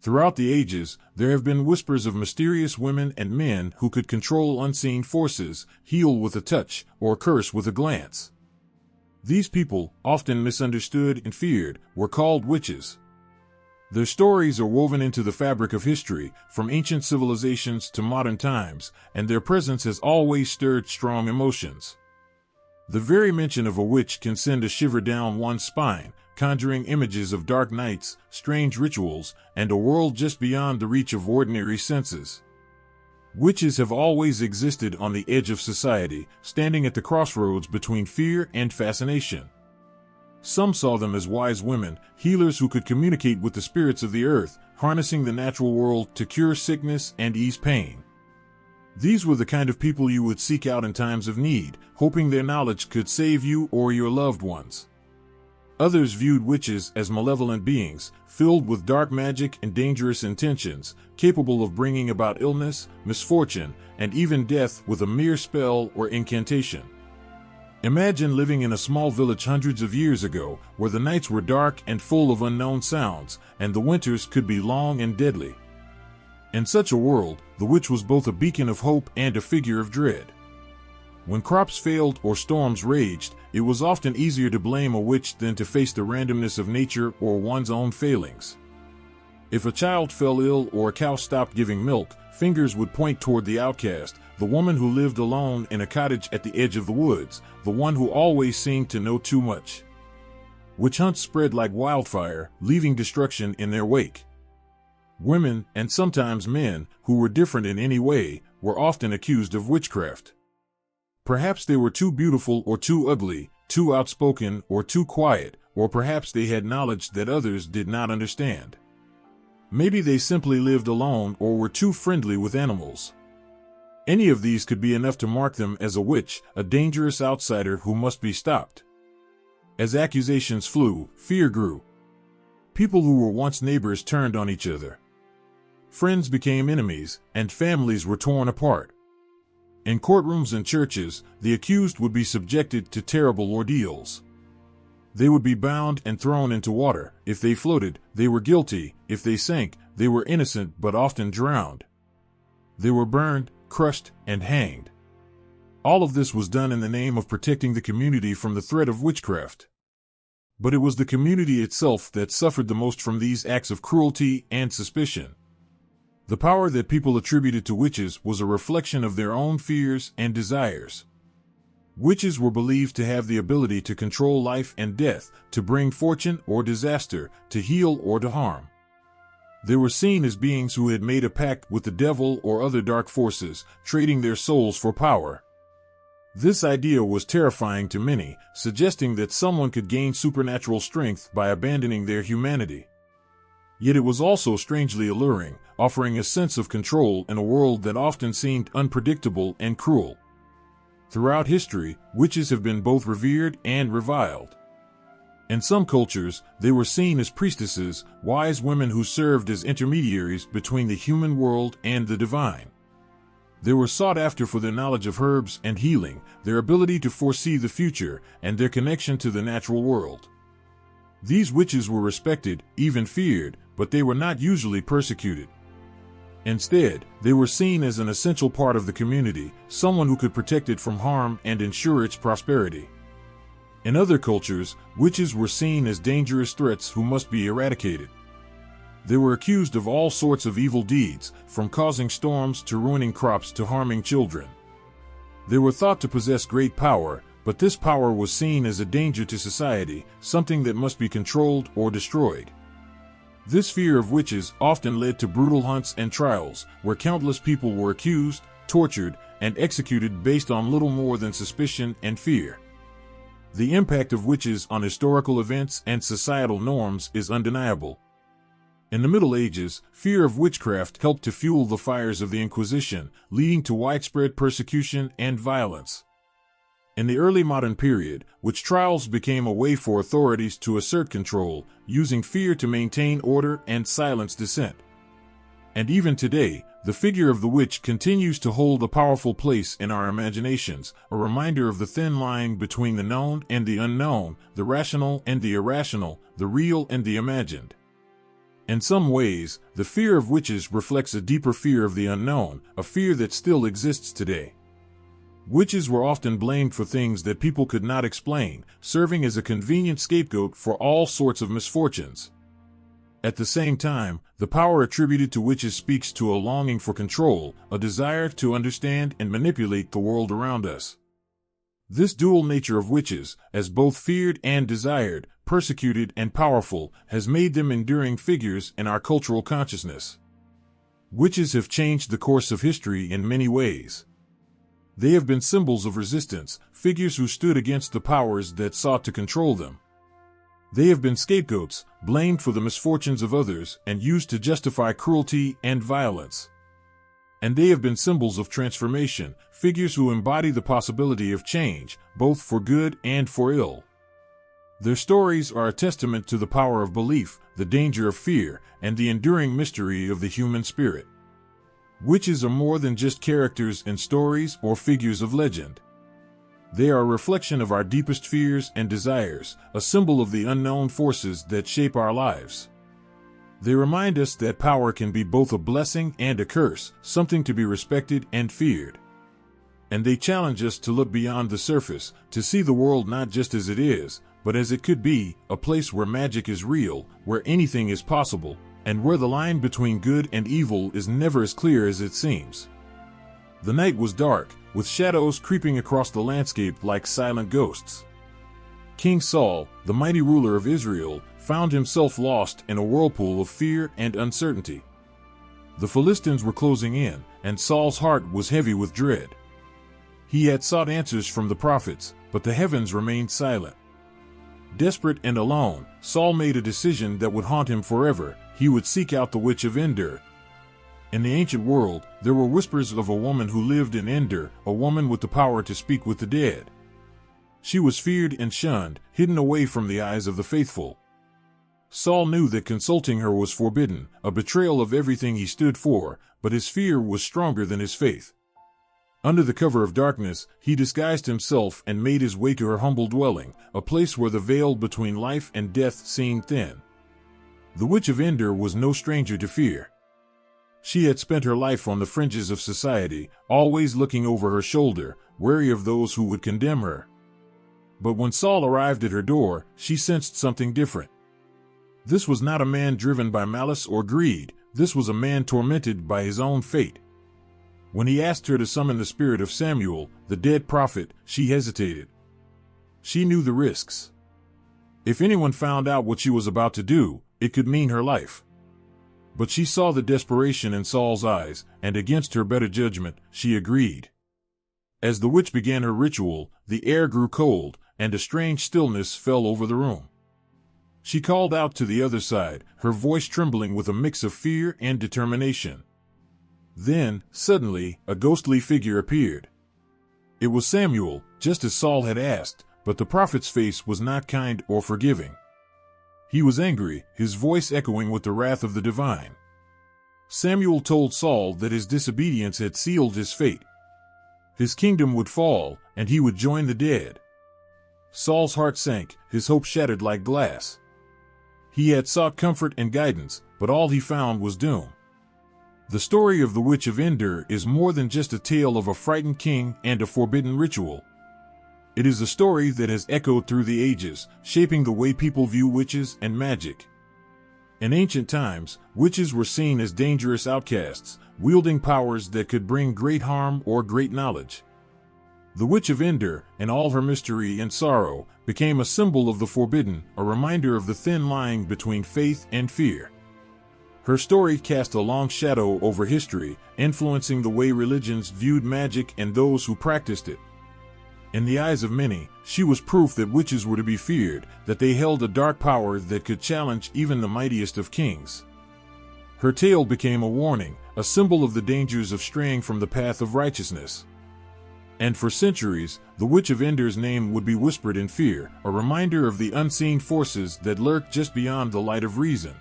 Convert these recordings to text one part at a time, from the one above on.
Throughout the ages, there have been whispers of mysterious women and men who could control unseen forces, heal with a touch, or curse with a glance. These people, often misunderstood and feared, were called witches. Their stories are woven into the fabric of history, from ancient civilizations to modern times, and their presence has always stirred strong emotions. The very mention of a witch can send a shiver down one's spine, conjuring images of dark nights, strange rituals, and a world just beyond the reach of ordinary senses. Witches have always existed on the edge of society, standing at the crossroads between fear and fascination. Some saw them as wise women, healers who could communicate with the spirits of the earth, harnessing the natural world to cure sickness and ease pain. These were the kind of people you would seek out in times of need, hoping their knowledge could save you or your loved ones. Others viewed witches as malevolent beings, filled with dark magic and dangerous intentions, capable of bringing about illness, misfortune, and even death with a mere spell or incantation. Imagine living in a small village hundreds of years ago, where the nights were dark and full of unknown sounds, and the winters could be long and deadly. In such a world, the witch was both a beacon of hope and a figure of dread. When crops failed or storms raged, it was often easier to blame a witch than to face the randomness of nature or one's own failings. If a child fell ill or a cow stopped giving milk, fingers would point toward the outcast, the woman who lived alone in a cottage at the edge of the woods, the one who always seemed to know too much. Witch hunts spread like wildfire, leaving destruction in their wake. Women, and sometimes men, who were different in any way, were often accused of witchcraft. Perhaps they were too beautiful or too ugly, too outspoken or too quiet, or perhaps they had knowledge that others did not understand. Maybe they simply lived alone or were too friendly with animals. Any of these could be enough to mark them as a witch, a dangerous outsider who must be stopped. As accusations flew, fear grew. People who were once neighbors turned on each other. Friends became enemies, and families were torn apart. In courtrooms and churches, the accused would be subjected to terrible ordeals. They would be bound and thrown into water. If they floated, they were guilty. If they sank, they were innocent but often drowned. They were burned, crushed, and hanged. All of this was done in the name of protecting the community from the threat of witchcraft. But it was the community itself that suffered the most from these acts of cruelty and suspicion. The power that people attributed to witches was a reflection of their own fears and desires. Witches were believed to have the ability to control life and death, to bring fortune or disaster, to heal or to harm. They were seen as beings who had made a pact with the devil or other dark forces, trading their souls for power. This idea was terrifying to many, suggesting that someone could gain supernatural strength by abandoning their humanity. Yet it was also strangely alluring, offering a sense of control in a world that often seemed unpredictable and cruel. Throughout history, witches have been both revered and reviled. In some cultures, they were seen as priestesses, wise women who served as intermediaries between the human world and the divine. They were sought after for their knowledge of herbs and healing, their ability to foresee the future, and their connection to the natural world. These witches were respected, even feared, but they were not usually persecuted. Instead, they were seen as an essential part of the community, someone who could protect it from harm and ensure its prosperity. In other cultures, witches were seen as dangerous threats who must be eradicated. They were accused of all sorts of evil deeds, from causing storms to ruining crops to harming children. They were thought to possess great power, but this power was seen as a danger to society, something that must be controlled or destroyed. This fear of witches often led to brutal hunts and trials, where countless people were accused, tortured, and executed based on little more than suspicion and fear. The impact of witches on historical events and societal norms is undeniable. In the Middle Ages, fear of witchcraft helped to fuel the fires of the Inquisition, leading to widespread persecution and violence. In the early modern period, witch trials became a way for authorities to assert control, using fear to maintain order and silence dissent. And even today, the figure of the witch continues to hold a powerful place in our imaginations, a reminder of the thin line between the known and the unknown, the rational and the irrational, the real and the imagined. In some ways, the fear of witches reflects a deeper fear of the unknown, a fear that still exists today. Witches were often blamed for things that people could not explain, serving as a convenient scapegoat for all sorts of misfortunes. At the same time, the power attributed to witches speaks to a longing for control, a desire to understand and manipulate the world around us. This dual nature of witches, as both feared and desired, persecuted and powerful, has made them enduring figures in our cultural consciousness. Witches have changed the course of history in many ways. They have been symbols of resistance, figures who stood against the powers that sought to control them. They have been scapegoats, blamed for the misfortunes of others and used to justify cruelty and violence. And they have been symbols of transformation, figures who embody the possibility of change, both for good and for ill. Their stories are a testament to the power of belief, the danger of fear, and the enduring mystery of the human spirit. Witches are more than just characters in stories or figures of legend. They are a reflection of our deepest fears and desires, a symbol of the unknown forces that shape our lives. They remind us that power can be both a blessing and a curse, something to be respected and feared. And they challenge us to look beyond the surface, to see the world not just as it is, but as it could be, a place where magic is real, where anything is possible, and where the line between good and evil is never as clear as it seems. The night was dark, with shadows creeping across the landscape like silent ghosts. King Saul, the mighty ruler of Israel, found himself lost in a whirlpool of fear and uncertainty. The Philistines were closing in, and Saul's heart was heavy with dread. He had sought answers from the prophets, but the heavens remained silent. Desperate and alone, Saul made a decision that would haunt him forever. He would seek out the witch of Endor. In the ancient world, there were whispers of a woman who lived in Endor, a woman with the power to speak with the dead. She was feared and shunned, hidden away from the eyes of the faithful. Saul knew that consulting her was forbidden, a betrayal of everything he stood for, but his fear was stronger than his faith. Under the cover of darkness, he disguised himself and made his way to her humble dwelling, a place where the veil between life and death seemed thin. The witch of Endor was no stranger to fear. She had spent her life on the fringes of society, always looking over her shoulder, wary of those who would condemn her. But when Saul arrived at her door, she sensed something different. This was not a man driven by malice or greed, this was a man tormented by his own fate. When he asked her to summon the spirit of Samuel, the dead prophet, she hesitated. She knew the risks. If anyone found out what she was about to do, it could mean her life. But she saw the desperation in Saul's eyes, and against her better judgment, she agreed. As the witch began her ritual, the air grew cold, and a strange stillness fell over the room. She called out to the other side, her voice trembling with a mix of fear and determination. Then, suddenly, a ghostly figure appeared. It was Samuel, just as Saul had asked, but the prophet's face was not kind or forgiving. He was angry, his voice echoing with the wrath of the divine. Samuel told Saul that his disobedience had sealed his fate. His kingdom would fall, and he would join the dead. Saul's heart sank, his hope shattered like glass. He had sought comfort and guidance, but all he found was doom. The story of the Witch of Endor is more than just a tale of a frightened king and a forbidden ritual. It is a story that has echoed through the ages, shaping the way people view witches and magic. In ancient times, witches were seen as dangerous outcasts, wielding powers that could bring great harm or great knowledge. The Witch of Endor, in all her mystery and sorrow, became a symbol of the forbidden, a reminder of the thin line between faith and fear. Her story cast a long shadow over history, influencing the way religions viewed magic and those who practiced it. In the eyes of many, she was proof that witches were to be feared, that they held a dark power that could challenge even the mightiest of kings. Her tale became a warning, a symbol of the dangers of straying from the path of righteousness. And for centuries, the Witch of Endor's name would be whispered in fear, a reminder of the unseen forces that lurk just beyond the light of reason.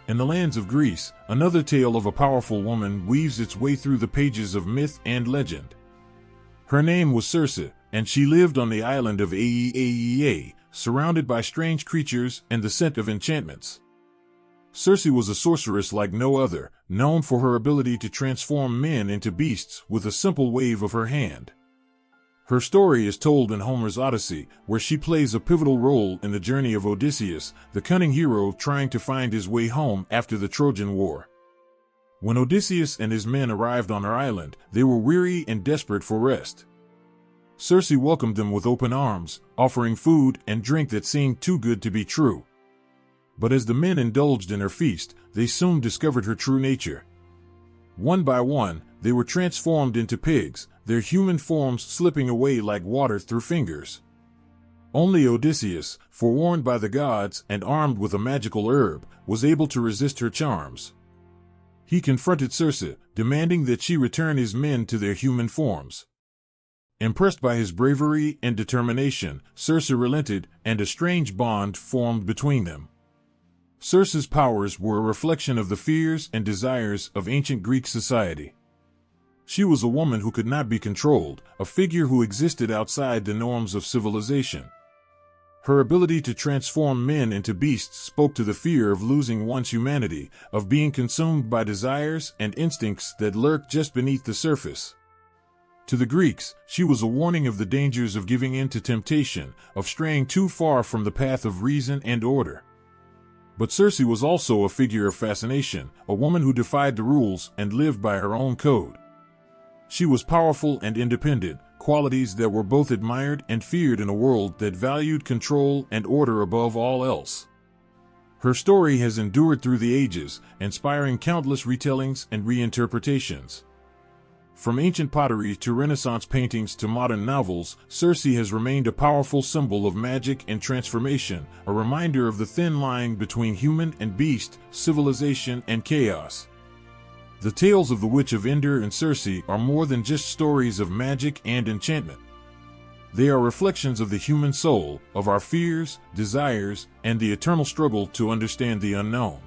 In the lands of Greece, another tale of a powerful woman weaves its way through the pages of myth and legend. Her name was Circe, and she lived on the island of Aeaea, surrounded by strange creatures and the scent of enchantments. Circe was a sorceress like no other, known for her ability to transform men into beasts with a simple wave of her hand. Her story is told in Homer's Odyssey, where she plays a pivotal role in the journey of Odysseus, the cunning hero trying to find his way home after the Trojan War. When Odysseus and his men arrived on her island, they were weary and desperate for rest. Circe welcomed them with open arms, offering food and drink that seemed too good to be true. But as the men indulged in her feast, they soon discovered her true nature. One by one, they were transformed into pigs, their human forms slipping away like water through fingers. Only Odysseus, forewarned by the gods and armed with a magical herb, was able to resist her charms. He confronted Circe, demanding that she return his men to their human forms. Impressed by his bravery and determination, Circe relented, and a strange bond formed between them. Circe's powers were a reflection of the fears and desires of ancient Greek society. She was a woman who could not be controlled, a figure who existed outside the norms of civilization. Her ability to transform men into beasts spoke to the fear of losing one's humanity, of being consumed by desires and instincts that lurked just beneath the surface. To the Greeks, she was a warning of the dangers of giving in to temptation, of straying too far from the path of reason and order. But Circe was also a figure of fascination, a woman who defied the rules and lived by her own code. She was powerful and independent, qualities that were both admired and feared in a world that valued control and order above all else. Her story has endured through the ages, inspiring countless retellings and reinterpretations. From ancient pottery to Renaissance paintings to modern novels, Circe has remained a powerful symbol of magic and transformation, a reminder of the thin line between human and beast, civilization and chaos. The tales of the Witch of Endor and Circe are more than just stories of magic and enchantment. They are reflections of the human soul, of our fears, desires, and the eternal struggle to understand the unknown.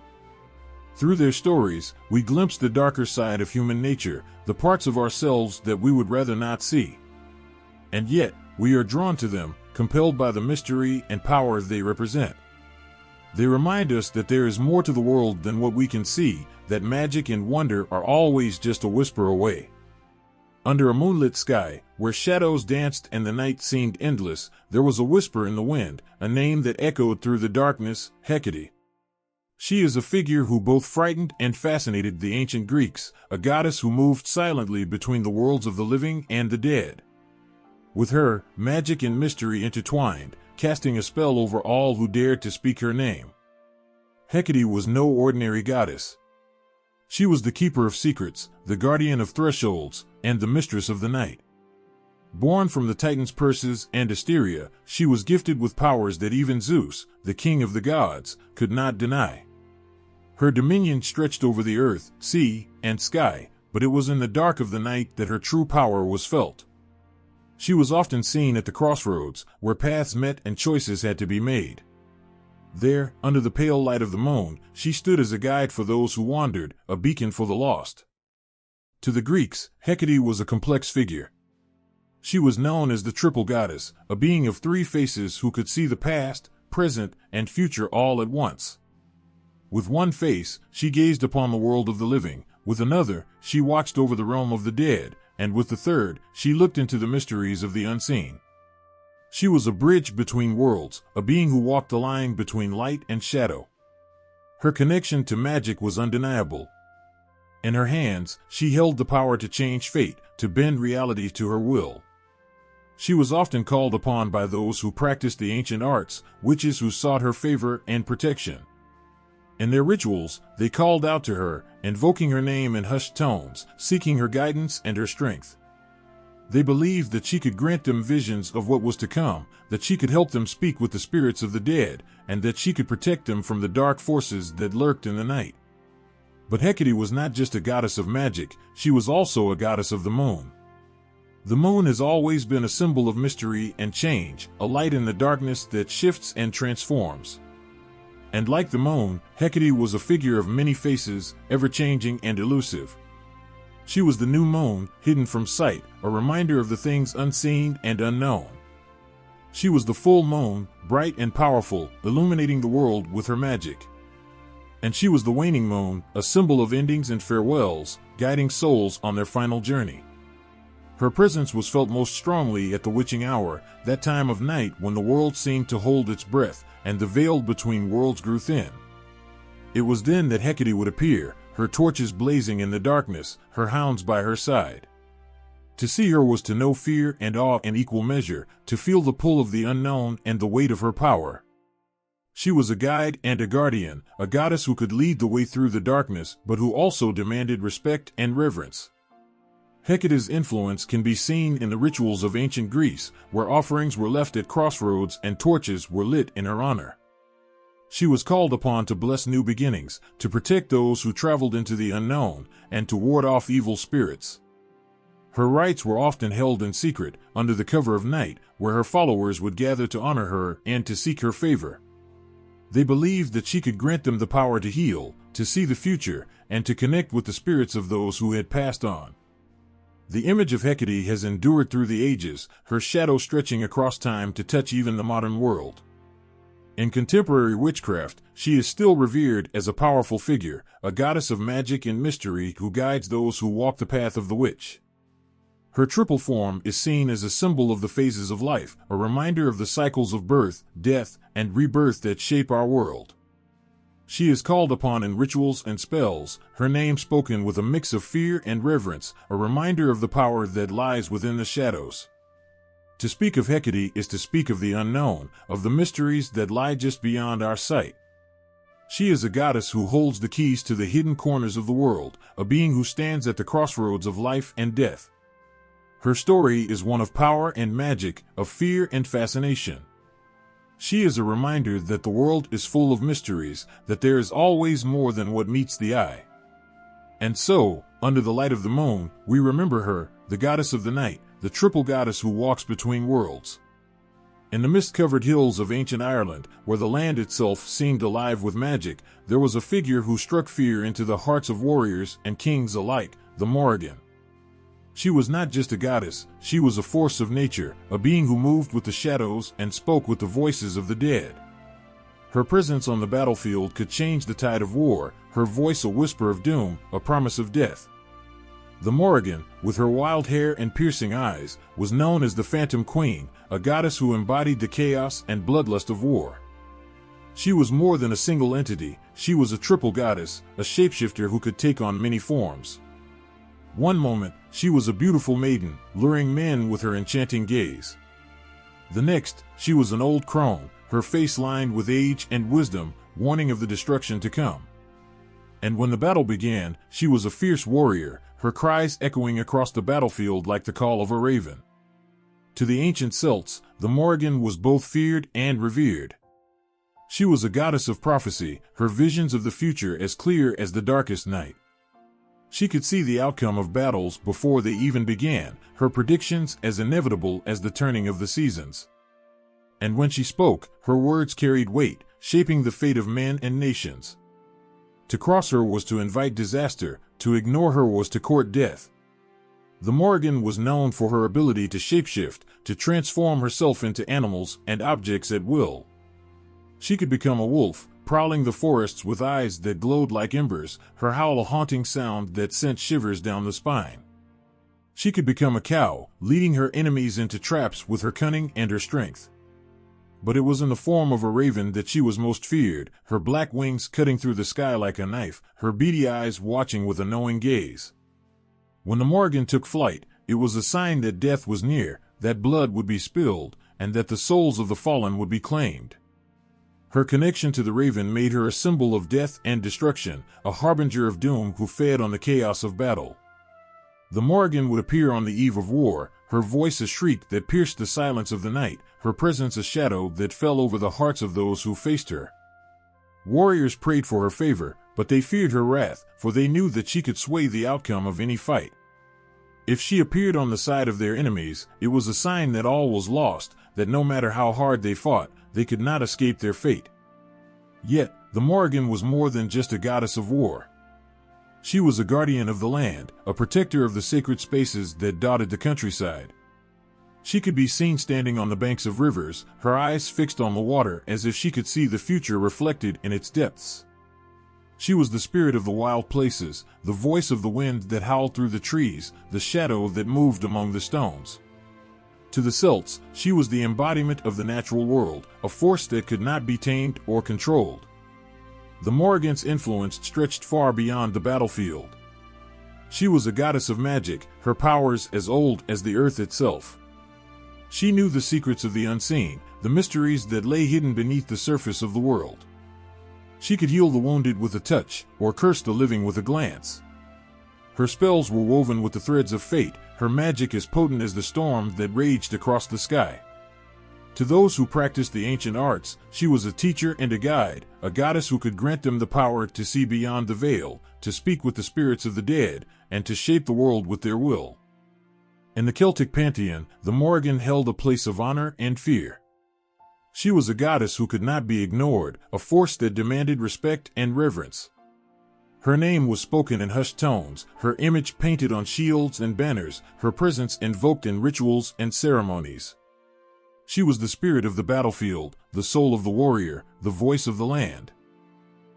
Through their stories, we glimpse the darker side of human nature, the parts of ourselves that we would rather not see. And yet, we are drawn to them, compelled by the mystery and power they represent. They remind us that there is more to the world than what we can see, that magic and wonder are always just a whisper away. Under a moonlit sky, where shadows danced and the night seemed endless, there was a whisper in the wind, a name that echoed through the darkness, Hecate. She is a figure who both frightened and fascinated the ancient Greeks, a goddess who moved silently between the worlds of the living and the dead. With her, magic and mystery intertwined, casting a spell over all who dared to speak her name. Hecate was no ordinary goddess. She was the keeper of secrets, the guardian of thresholds, and the mistress of the night. Born from the Titans Perseus and Asteria, she was gifted with powers that even Zeus, the king of the gods, could not deny. Her dominion stretched over the earth, sea, and sky, but it was in the dark of the night that her true power was felt. She was often seen at the crossroads, where paths met and choices had to be made. There, under the pale light of the moon, she stood as a guide for those who wandered, a beacon for the lost. To the Greeks, Hecate was a complex figure. She was known as the triple goddess, a being of three faces who could see the past, present, and future all at once. With one face, she gazed upon the world of the living, with another, she watched over the realm of the dead, and with the third, she looked into the mysteries of the unseen. She was a bridge between worlds, a being who walked the line between light and shadow. Her connection to magic was undeniable. In her hands, she held the power to change fate, to bend reality to her will. She was often called upon by those who practiced the ancient arts, witches who sought her favor and protection. In their rituals, they called out to her, invoking her name in hushed tones, seeking her guidance and her strength. They believed that she could grant them visions of what was to come, that she could help them speak with the spirits of the dead, and that she could protect them from the dark forces that lurked in the night. But Hecate was not just a goddess of magic, she was also a goddess of the moon. The moon has always been a symbol of mystery and change, a light in the darkness that shifts and transforms. And like the moon, Hecate was a figure of many faces, ever-changing and elusive. She was the new moon, hidden from sight, a reminder of the things unseen and unknown. She was the full moon, bright and powerful, illuminating the world with her magic. And she was the waning moon, a symbol of endings and farewells, guiding souls on their final journey. Her presence was felt most strongly at the witching hour, that time of night when the world seemed to hold its breath and the veil between worlds grew thin. It was then that Hecate would appear, her torches blazing in the darkness, her hounds by her side. To see her was to know fear and awe in equal measure, to feel the pull of the unknown and the weight of her power. She was a guide and a guardian, a goddess who could lead the way through the darkness, but who also demanded respect and reverence. Hecate's influence can be seen in the rituals of ancient Greece, where offerings were left at crossroads and torches were lit in her honor. She was called upon to bless new beginnings, to protect those who traveled into the unknown, and to ward off evil spirits. Her rites were often held in secret, under the cover of night, where her followers would gather to honor her and to seek her favor. They believed that she could grant them the power to heal, to see the future, and to connect with the spirits of those who had passed on. The image of Hecate has endured through the ages, her shadow stretching across time to touch even the modern world. In contemporary witchcraft, she is still revered as a powerful figure, a goddess of magic and mystery who guides those who walk the path of the witch. Her triple form is seen as a symbol of the phases of life, a reminder of the cycles of birth, death, and rebirth that shape our world. She is called upon in rituals and spells, her name spoken with a mix of fear and reverence, a reminder of the power that lies within the shadows. To speak of Hecate is to speak of the unknown, of the mysteries that lie just beyond our sight. She is a goddess who holds the keys to the hidden corners of the world, a being who stands at the crossroads of life and death. Her story is one of power and magic, of fear and fascination. She is a reminder that the world is full of mysteries, that there is always more than what meets the eye. And so, under the light of the moon, we remember her, the goddess of the night, the triple goddess who walks between worlds. In the mist-covered hills of ancient Ireland, where the land itself seemed alive with magic, there was a figure who struck fear into the hearts of warriors and kings alike, the Morrigan. She was not just a goddess, she was a force of nature, a being who moved with the shadows and spoke with the voices of the dead. Her presence on the battlefield could change the tide of war, her voice a whisper of doom, a promise of death. The Morrigan, with her wild hair and piercing eyes, was known as the Phantom Queen, a goddess who embodied the chaos and bloodlust of war. She was more than a single entity, she was a triple goddess, a shapeshifter who could take on many forms. One moment, she was a beautiful maiden, luring men with her enchanting gaze. The next, she was an old crone, her face lined with age and wisdom, warning of the destruction to come. And when the battle began, she was a fierce warrior, her cries echoing across the battlefield like the call of a raven. To the ancient Celts, the Morrigan was both feared and revered. She was a goddess of prophecy, her visions of the future as clear as the darkest night. She could see the outcome of battles before they even began, her predictions as inevitable as the turning of the seasons. And when she spoke, her words carried weight, shaping the fate of men and nations. To cross her was to invite disaster, to ignore her was to court death. The Morrigan was known for her ability to shapeshift, to transform herself into animals and objects at will. She could become a wolf, prowling the forests with eyes that glowed like embers, her howl a haunting sound that sent shivers down the spine. She could become a cow, leading her enemies into traps with her cunning and her strength. But it was in the form of a raven that she was most feared, her black wings cutting through the sky like a knife, her beady eyes watching with a knowing gaze. When the Morrigan took flight, it was a sign that death was near, that blood would be spilled, and that the souls of the fallen would be claimed. Her connection to the raven made her a symbol of death and destruction, a harbinger of doom who fed on the chaos of battle. The Morrigan would appear on the eve of war, her voice a shriek that pierced the silence of the night, her presence a shadow that fell over the hearts of those who faced her. Warriors prayed for her favor, but they feared her wrath, for they knew that she could sway the outcome of any fight. If she appeared on the side of their enemies, it was a sign that all was lost, that no matter how hard they fought, they could not escape their fate. Yet, the Morrigan was more than just a goddess of war. She was a guardian of the land, a protector of the sacred spaces that dotted the countryside. She could be seen standing on the banks of rivers, her eyes fixed on the water as if she could see the future reflected in its depths. She was the spirit of the wild places, the voice of the wind that howled through the trees, the shadow that moved among the stones. To the Celts, she was the embodiment of the natural world, a force that could not be tamed or controlled. The Morrigan's influence stretched far beyond the battlefield. She was a goddess of magic, her powers as old as the earth itself. She knew the secrets of the unseen, the mysteries that lay hidden beneath the surface of the world. She could heal the wounded with a touch, or curse the living with a glance. Her spells were woven with the threads of fate, her magic as potent as the storm that raged across the sky. To those who practiced the ancient arts, she was a teacher and a guide, a goddess who could grant them the power to see beyond the veil, to speak with the spirits of the dead, and to shape the world with their will. In the Celtic pantheon, the Morrigan held a place of honor and fear. She was a goddess who could not be ignored, a force that demanded respect and reverence. Her name was spoken in hushed tones, her image painted on shields and banners, her presence invoked in rituals and ceremonies. She was the spirit of the battlefield, the soul of the warrior, the voice of the land.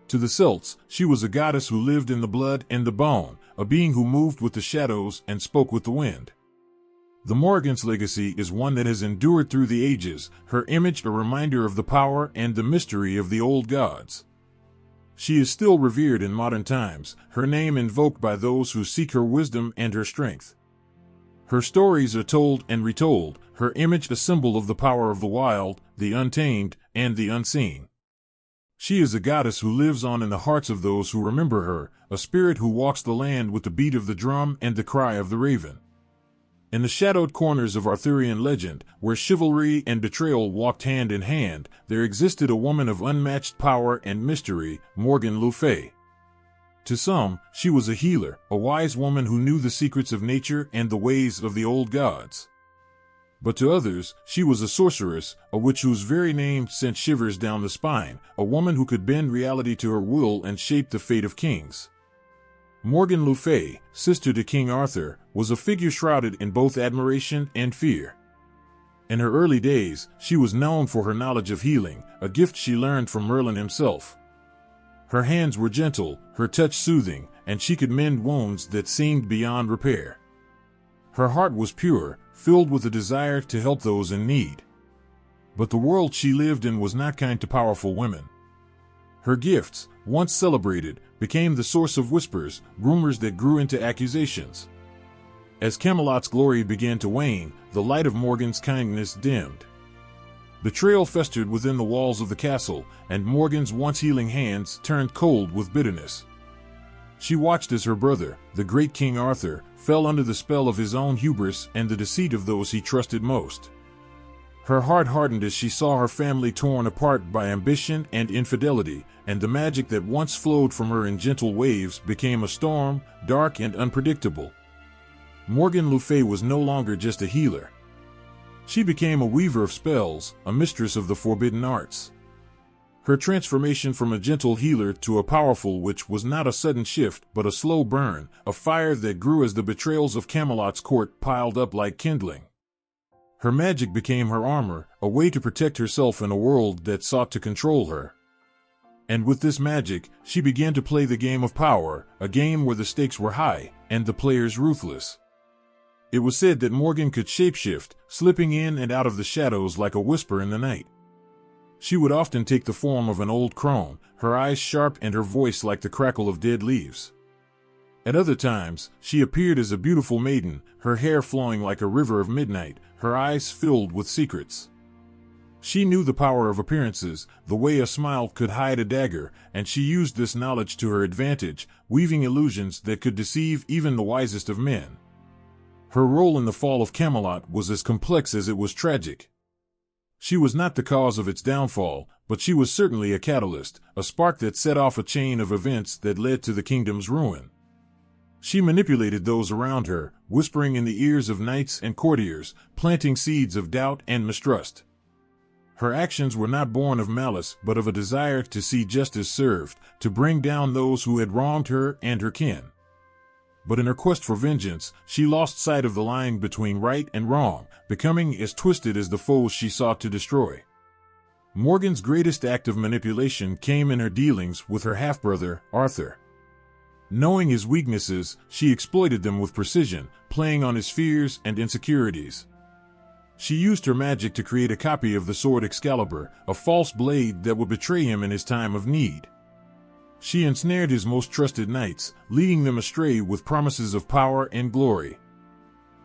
To the Celts, she was a goddess who lived in the blood and the bone, a being who moved with the shadows and spoke with the wind. The Morrigan's legacy is one that has endured through the ages, her image a reminder of the power and the mystery of the old gods. She is still revered in modern times, her name invoked by those who seek her wisdom and her strength. Her stories are told and retold, her image a symbol of the power of the wild, the untamed, and the unseen. She is a goddess who lives on in the hearts of those who remember her, a spirit who walks the land with the beat of the drum and the cry of the raven. In the shadowed corners of Arthurian legend, where chivalry and betrayal walked hand in hand, there existed a woman of unmatched power and mystery, Morgan Le Fay. To some, she was a healer, a wise woman who knew the secrets of nature and the ways of the old gods. But to others, she was a sorceress, a witch whose very name sent shivers down the spine, a woman who could bend reality to her will and shape the fate of kings. Morgan Le Fay, sister to King Arthur, was a figure shrouded in both admiration and fear. In her early days, she was known for her knowledge of healing, a gift she learned from Merlin himself. Her hands were gentle, her touch soothing, and she could mend wounds that seemed beyond repair. Her heart was pure, filled with a desire to help those in need. But the world she lived in was not kind to powerful women. Her gifts, once celebrated, became the source of whispers, rumors that grew into accusations. As Camelot's glory began to wane, the light of Morgan's kindness dimmed. Betrayal festered within the walls of the castle, and Morgan's once healing hands turned cold with bitterness. She watched as her brother, the great King Arthur, fell under the spell of his own hubris and the deceit of those he trusted most. Her heart hardened as she saw her family torn apart by ambition and infidelity, and the magic that once flowed from her in gentle waves became a storm, dark and unpredictable. Morgan Le Fay was no longer just a healer. She became a weaver of spells, a mistress of the forbidden arts. Her transformation from a gentle healer to a powerful witch was not a sudden shift, but a slow burn, a fire that grew as the betrayals of Camelot's court piled up like kindling. Her magic became her armor, a way to protect herself in a world that sought to control her. And with this magic, she began to play the game of power, a game where the stakes were high, and the players ruthless. It was said that Morgan could shapeshift, slipping in and out of the shadows like a whisper in the night. She would often take the form of an old crone, her eyes sharp and her voice like the crackle of dead leaves. At other times, she appeared as a beautiful maiden, her hair flowing like a river of midnight, her eyes filled with secrets. She knew the power of appearances, the way a smile could hide a dagger, and she used this knowledge to her advantage, weaving illusions that could deceive even the wisest of men. Her role in the fall of Camelot was as complex as it was tragic. She was not the cause of its downfall, but she was certainly a catalyst, a spark that set off a chain of events that led to the kingdom's ruin. She manipulated those around her, whispering in the ears of knights and courtiers, planting seeds of doubt and mistrust. Her actions were not born of malice but of a desire to see justice served, to bring down those who had wronged her and her kin. But in her quest for vengeance, she lost sight of the line between right and wrong, becoming as twisted as the foes she sought to destroy. Morgan's greatest act of manipulation came in her dealings with her half-brother, Arthur. Knowing his weaknesses, she exploited them with precision, playing on his fears and insecurities. She used her magic to create a copy of the sword Excalibur, a false blade that would betray him in his time of need. She ensnared his most trusted knights, leading them astray with promises of power and glory.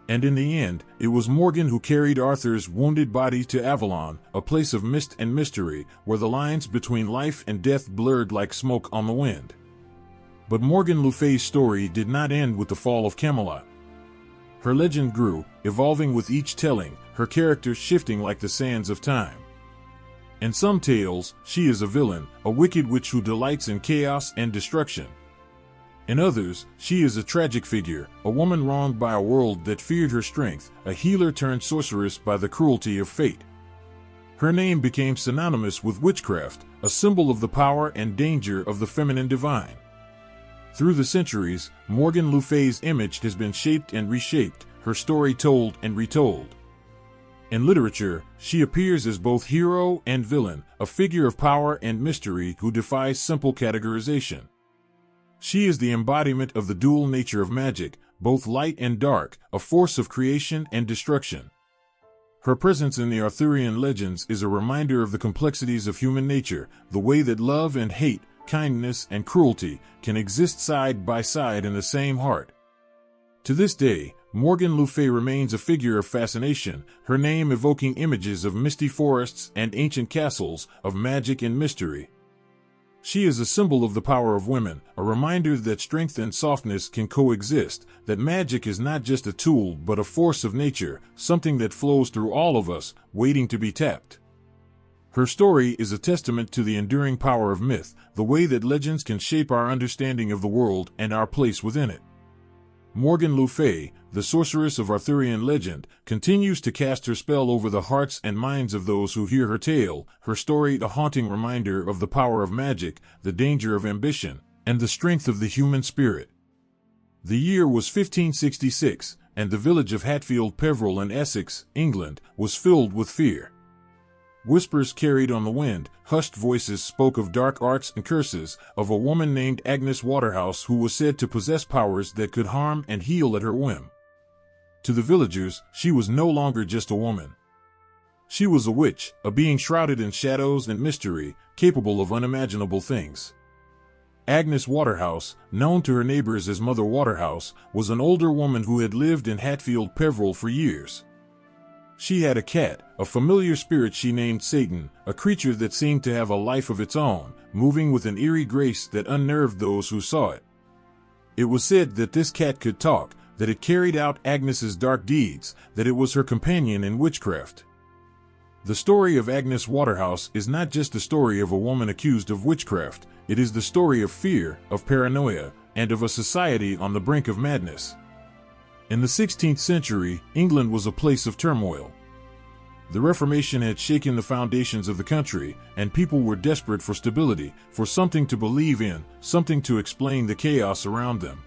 And in the end, it was Morgan who carried Arthur's wounded body to Avalon, a place of mist and mystery, where the lines between life and death blurred like smoke on the wind. But Morgan Le Fay's story did not end with the fall of Camelot. Her legend grew, evolving with each telling, her characters shifting like the sands of time. In some tales, she is a villain, a wicked witch who delights in chaos and destruction. In others, she is a tragic figure, a woman wronged by a world that feared her strength, a healer turned sorceress by the cruelty of fate. Her name became synonymous with witchcraft, a symbol of the power and danger of the feminine divine. Through the centuries, Morgan Le Fay's image has been shaped and reshaped, her story told and retold. In literature, she appears as both hero and villain, a figure of power and mystery who defies simple categorization. She is the embodiment of the dual nature of magic, both light and dark, a force of creation and destruction. Her presence in the Arthurian legends is a reminder of the complexities of human nature, the way that love and hate, kindness and cruelty can exist side by side in the same heart. To this day, Morgan Le Fay remains a figure of fascination, her name evoking images of misty forests and ancient castles, of magic and mystery. She is a symbol of the power of women, a reminder that strength and softness can coexist, that magic is not just a tool but a force of nature, something that flows through all of us, waiting to be tapped. Her story is a testament to the enduring power of myth, the way that legends can shape our understanding of the world and our place within it. Morgan Le Fay, the sorceress of Arthurian legend, continues to cast her spell over the hearts and minds of those who hear her tale, her story a haunting reminder of the power of magic, the danger of ambition, and the strength of the human spirit. The year was 1566, and the village of Hatfield Peveril in Essex, England, was filled with fear. Whispers carried on the wind, hushed voices spoke of dark arts and curses, of a woman named Agnes Waterhouse who was said to possess powers that could harm and heal at her whim. To the villagers, she was no longer just a woman. She was a witch, a being shrouded in shadows and mystery, capable of unimaginable things. Agnes Waterhouse, known to her neighbors as Mother Waterhouse, was an older woman who had lived in Hatfield Peveril for years. She had a cat, a familiar spirit she named Satan, a creature that seemed to have a life of its own, moving with an eerie grace that unnerved those who saw it. It was said that this cat could talk, that it carried out Agnes's dark deeds, that it was her companion in witchcraft. The story of Agnes Waterhouse is not just the story of a woman accused of witchcraft, it is the story of fear, of paranoia, and of a society on the brink of madness. In the 16th century, England was a place of turmoil. The Reformation had shaken the foundations of the country, and people were desperate for stability, for something to believe in, something to explain the chaos around them.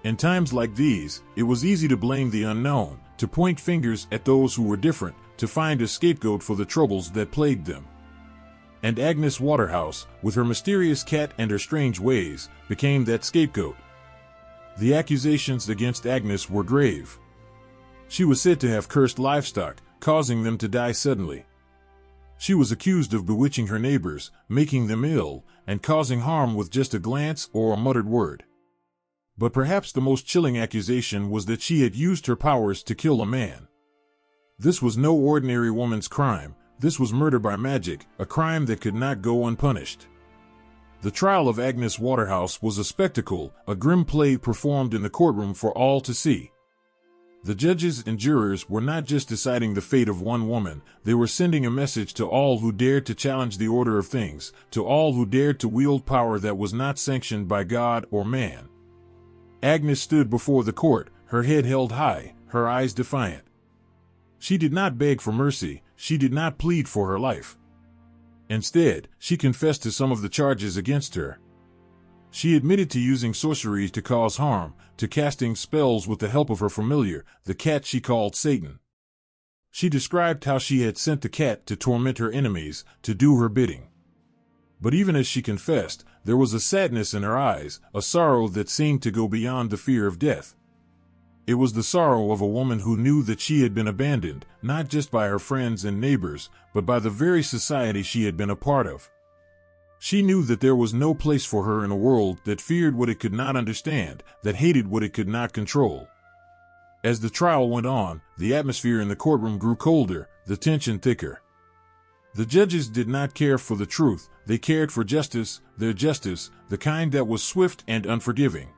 In times like these, it was easy to blame the unknown, to point fingers at those who were different, to find a scapegoat for the troubles that plagued them. And Agnes Waterhouse, with her mysterious cat and her strange ways, became that scapegoat. The accusations against Agnes were grave. She was said to have cursed livestock, causing them to die suddenly. She was accused of bewitching her neighbors, making them ill, and causing harm with just a glance or a muttered word. But perhaps the most chilling accusation was that she had used her powers to kill a man. This was no ordinary woman's crime, this was murder by magic, a crime that could not go unpunished. The trial of Agnes Waterhouse was a spectacle, a grim play performed in the courtroom for all to see. The judges and jurors were not just deciding the fate of one woman, they were sending a message to all who dared to challenge the order of things, to all who dared to wield power that was not sanctioned by God or man. Agnes stood before the court, her head held high, her eyes defiant. She did not beg for mercy, she did not plead for her life. Instead, she confessed to some of the charges against her. She admitted to using sorcery to cause harm, to casting spells with the help of her familiar, the cat she called Satan. She described how she had sent the cat to torment her enemies, to do her bidding. But even as she confessed, there was a sadness in her eyes, a sorrow that seemed to go beyond the fear of death. It was the sorrow of a woman who knew that she had been abandoned, not just by her friends and neighbors, but by the very society she had been a part of. She knew that there was no place for her in a world that feared what it could not understand, that hated what it could not control. As the trial went on, the atmosphere in the courtroom grew colder, the tension thicker. The judges did not care for the truth, they cared for justice, their justice, the kind that was swift and unforgiving.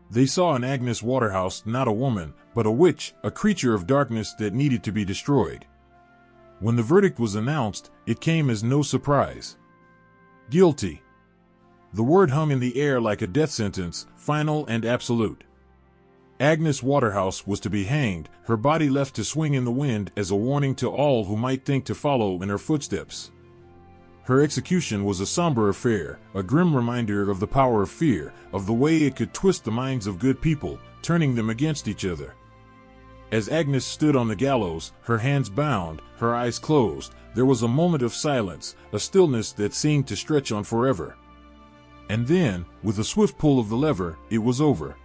They saw in Agnes Waterhouse not a woman, but a witch, a creature of darkness that needed to be destroyed. When the verdict was announced, it came as no surprise. Guilty. The word hung in the air like a death sentence, final and absolute. Agnes Waterhouse was to be hanged, her body left to swing in the wind as a warning to all who might think to follow in her footsteps. Her execution was a somber affair, a grim reminder of the power of fear, of the way it could twist the minds of good people, turning them against each other. As Agnes stood on the gallows, her hands bound, her eyes closed, there was a moment of silence, a stillness that seemed to stretch on forever. And then, with a swift pull of the lever, it was over.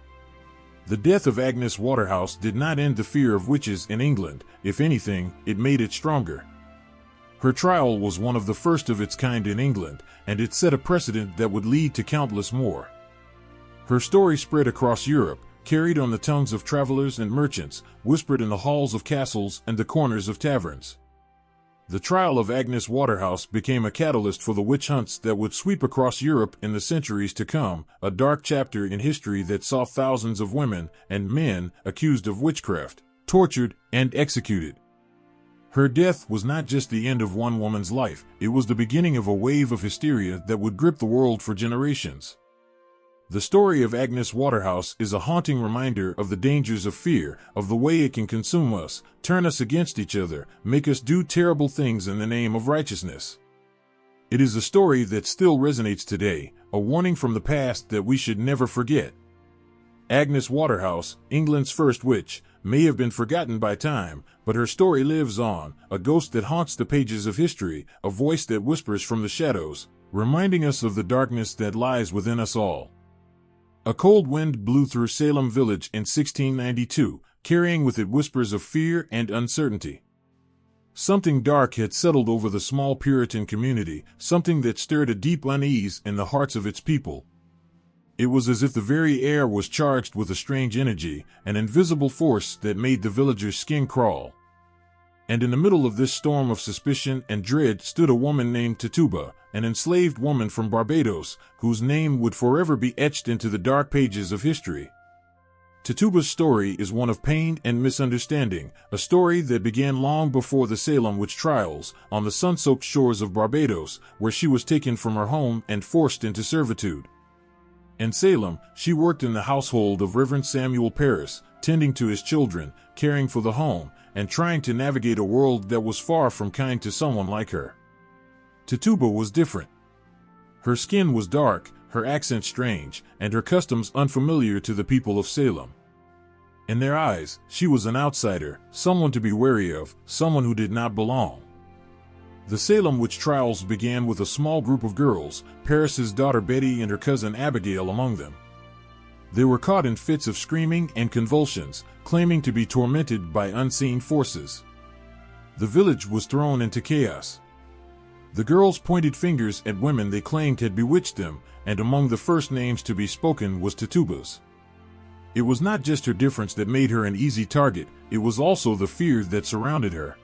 The death of Agnes Waterhouse did not end the fear of witches in England. If anything, it made it stronger. Her trial was one of the first of its kind in England, and it set a precedent that would lead to countless more. Her story spread across Europe, carried on the tongues of travelers and merchants, whispered in the halls of castles and the corners of taverns. The trial of Agnes Waterhouse became a catalyst for the witch hunts that would sweep across Europe in the centuries to come, a dark chapter in history that saw thousands of women and men accused of witchcraft, tortured, and executed. Her death was not just the end of one woman's life, it was the beginning of a wave of hysteria that would grip the world for generations. The story of Agnes Waterhouse is a haunting reminder of the dangers of fear, of the way it can consume us, turn us against each other, make us do terrible things in the name of righteousness. It is a story that still resonates today, a warning from the past that we should never forget. Agnes Waterhouse, England's first witch, may have been forgotten by time, but her story lives on, a ghost that haunts the pages of history, a voice that whispers from the shadows, reminding us of the darkness that lies within us all. A cold wind blew through Salem village in 1692, carrying with it whispers of fear and uncertainty. Something dark had settled over the small Puritan community, something that stirred a deep unease in the hearts of its people. It was as if the very air was charged with a strange energy, an invisible force that made the villagers' skin crawl. And in the middle of this storm of suspicion and dread stood a woman named Tituba, an enslaved woman from Barbados, whose name would forever be etched into the dark pages of history. Tituba's story is one of pain and misunderstanding, a story that began long before the Salem witch trials, on the sun-soaked shores of Barbados, where she was taken from her home and forced into servitude. In Salem, she worked in the household of Reverend Samuel Parris, tending to his children, caring for the home, and trying to navigate a world that was far from kind to someone like her. Tituba was different. Her skin was dark, her accent strange, and her customs unfamiliar to the people of Salem. In their eyes, she was an outsider, someone to be wary of, someone who did not belong. The Salem witch trials began with a small group of girls, Parris's daughter Betty and her cousin Abigail among them. They were caught in fits of screaming and convulsions, claiming to be tormented by unseen forces. The village was thrown into chaos. The girls pointed fingers at women they claimed had bewitched them, and among the first names to be spoken was Tituba's. It was not just her difference that made her an easy target, it was also the fear that surrounded her.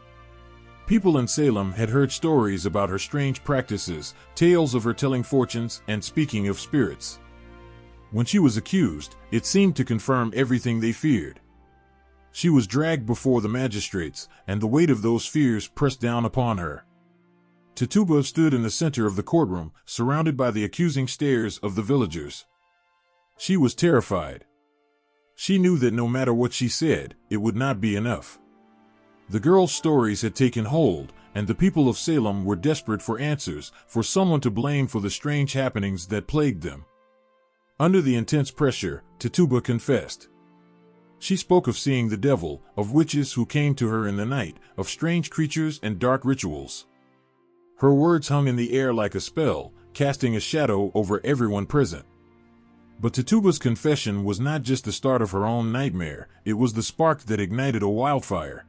People in Salem had heard stories about her strange practices, tales of her telling fortunes and speaking of spirits. When she was accused, it seemed to confirm everything they feared. She was dragged before the magistrates, and the weight of those fears pressed down upon her. Tituba stood in the center of the courtroom, surrounded by the accusing stares of the villagers. She was terrified. She knew that no matter what she said, it would not be enough. The girls' stories had taken hold, and the people of Salem were desperate for answers, for someone to blame for the strange happenings that plagued them. Under the intense pressure, Tituba confessed. She spoke of seeing the devil, of witches who came to her in the night, of strange creatures and dark rituals. Her words hung in the air like a spell, casting a shadow over everyone present. But Tituba's confession was not just the start of her own nightmare, it was the spark that ignited a wildfire.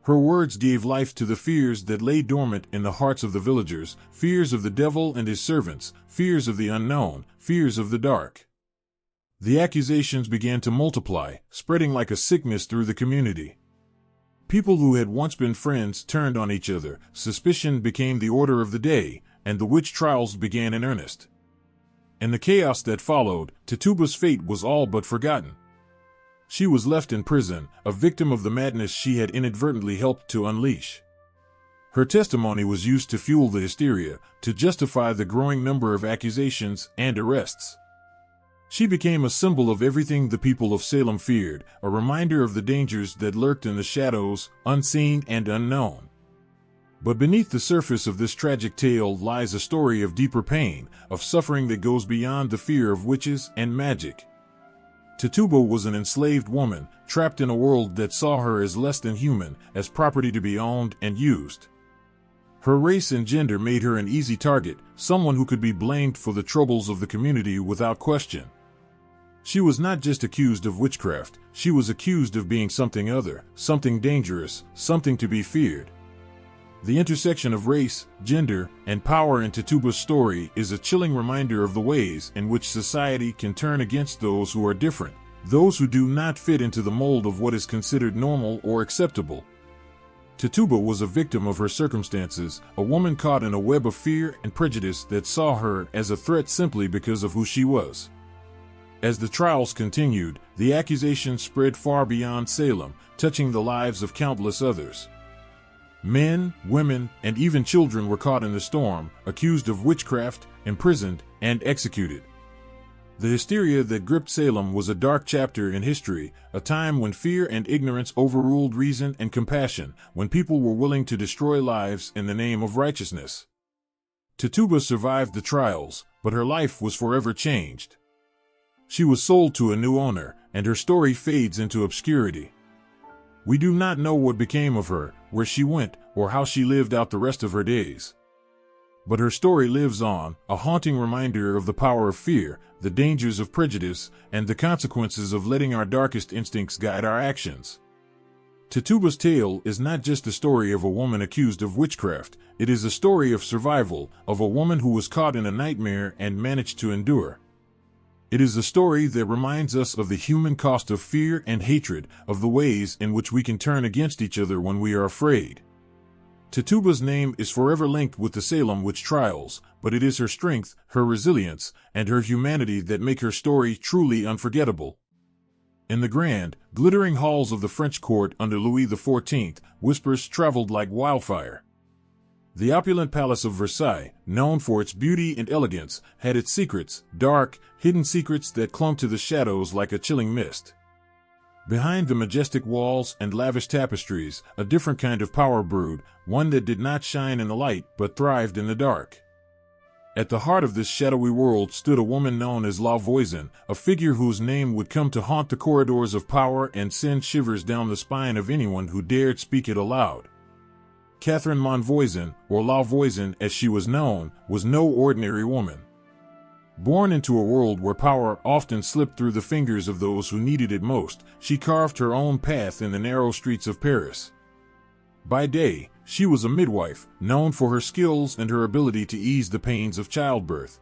Her words gave life to the fears that lay dormant in the hearts of the villagers, fears of the devil and his servants, fears of the unknown, fears of the dark. The accusations began to multiply, spreading like a sickness through the community. People who had once been friends turned on each other, suspicion became the order of the day, and the witch trials began in earnest. In the chaos that followed, Tituba's fate was all but forgotten. She was left in prison, a victim of the madness she had inadvertently helped to unleash. Her testimony was used to fuel the hysteria, to justify the growing number of accusations and arrests. She became a symbol of everything the people of Salem feared, a reminder of the dangers that lurked in the shadows, unseen and unknown. But beneath the surface of this tragic tale lies a story of deeper pain, of suffering that goes beyond the fear of witches and magic. Tituba was an enslaved woman, trapped in a world that saw her as less than human, as property to be owned and used. Her race and gender made her an easy target, someone who could be blamed for the troubles of the community without question. She was not just accused of witchcraft, she was accused of being something other, something dangerous, something to be feared. The intersection of race, gender, and power in Tituba's story is a chilling reminder of the ways in which society can turn against those who are different, those who do not fit into the mold of what is considered normal or acceptable. Tituba was a victim of her circumstances, a woman caught in a web of fear and prejudice that saw her as a threat simply because of who she was. As the trials continued, the accusations spread far beyond Salem, touching the lives of countless others. Men, women, and even children were caught in the storm, accused of witchcraft, imprisoned, and executed. The hysteria that gripped Salem was a dark chapter in history, a time when fear and ignorance overruled reason and compassion, when people were willing to destroy lives in the name of righteousness. Tituba survived the trials, but her life was forever changed. She was sold to a new owner, and her story fades into obscurity. We do not know what became of her, where she went, or how she lived out the rest of her days. But her story lives on, a haunting reminder of the power of fear, the dangers of prejudice, and the consequences of letting our darkest instincts guide our actions. Tituba's tale is not just the story of a woman accused of witchcraft, it is a story of survival, of a woman who was caught in a nightmare and managed to endure. It is a story that reminds us of the human cost of fear and hatred, of the ways in which we can turn against each other when we are afraid. Tituba's name is forever linked with the Salem witch trials, but it is her strength, her resilience, and her humanity that make her story truly unforgettable. In the grand, glittering halls of the French court under Louis XIV, whispers traveled like wildfire. The opulent palace of Versailles, known for its beauty and elegance, had its secrets, dark, hidden secrets that clung to the shadows like a chilling mist. Behind the majestic walls and lavish tapestries, a different kind of power brewed, one that did not shine in the light but thrived in the dark. At the heart of this shadowy world stood a woman known as La Voisin, a figure whose name would come to haunt the corridors of power and send shivers down the spine of anyone who dared speak it aloud. Catherine Monvoisin, or La Voisin as she was known, was no ordinary woman. Born into a world where power often slipped through the fingers of those who needed it most, she carved her own path in the narrow streets of Paris. By day, she was a midwife, known for her skills and her ability to ease the pains of childbirth.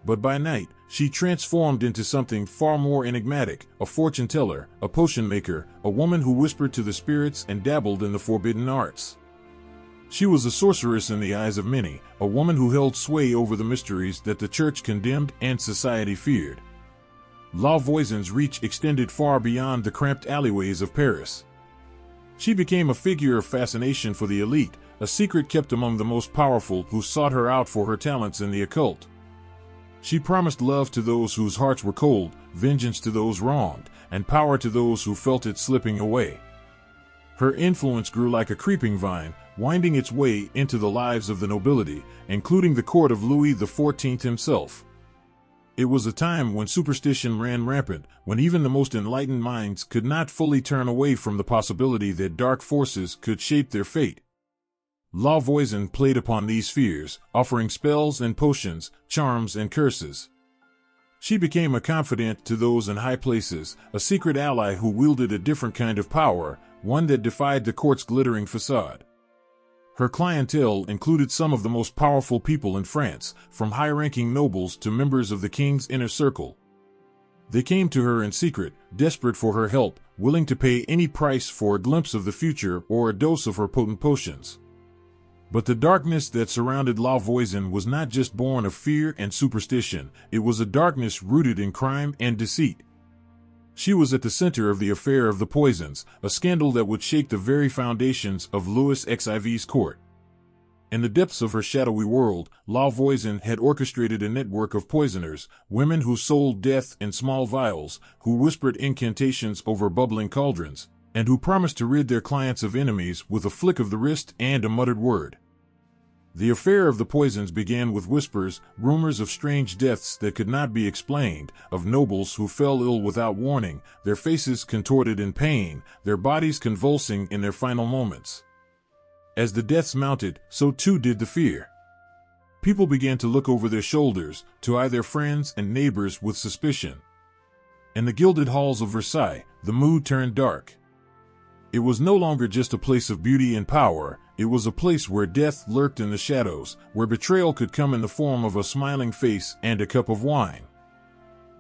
But by night, she transformed into something far more enigmatic, a fortune teller, a potion maker, a woman who whispered to the spirits and dabbled in the forbidden arts. She was a sorceress in the eyes of many, a woman who held sway over the mysteries that the church condemned and society feared. La Voisin's reach extended far beyond the cramped alleyways of Paris. She became a figure of fascination for the elite, a secret kept among the most powerful who sought her out for her talents in the occult. She promised love to those whose hearts were cold, vengeance to those wronged, and power to those who felt it slipping away. Her influence grew like a creeping vine, winding its way into the lives of the nobility, including the court of Louis XIV himself. It was a time when superstition ran rampant, when even the most enlightened minds could not fully turn away from the possibility that dark forces could shape their fate. La Voisin played upon these fears, offering spells and potions, charms and curses. She became a confidant to those in high places, a secret ally who wielded a different kind of power, one that defied the court's glittering facade. Her clientele included some of the most powerful people in France, from high-ranking nobles to members of the king's inner circle. They came to her in secret, desperate for her help, willing to pay any price for a glimpse of the future or a dose of her potent potions. But the darkness that surrounded La Voisin was not just born of fear and superstition, it was a darkness rooted in crime and deceit. She was at the center of the affair of the poisons, a scandal that would shake the very foundations of Louis XIV's court. In the depths of her shadowy world, La Voisin had orchestrated a network of poisoners, women who sold death in small vials, who whispered incantations over bubbling cauldrons, and who promised to rid their clients of enemies with a flick of the wrist and a muttered word. The affair of the poisons began with whispers, rumors of strange deaths that could not be explained, of nobles who fell ill without warning, their faces contorted in pain, their bodies convulsing in their final moments. As the deaths mounted, so too did the fear. People began to look over their shoulders, to eye their friends and neighbors with suspicion. In the gilded halls of Versailles, the mood turned dark. It was no longer just a place of beauty and power, it was a place where death lurked in the shadows, where betrayal could come in the form of a smiling face and a cup of wine.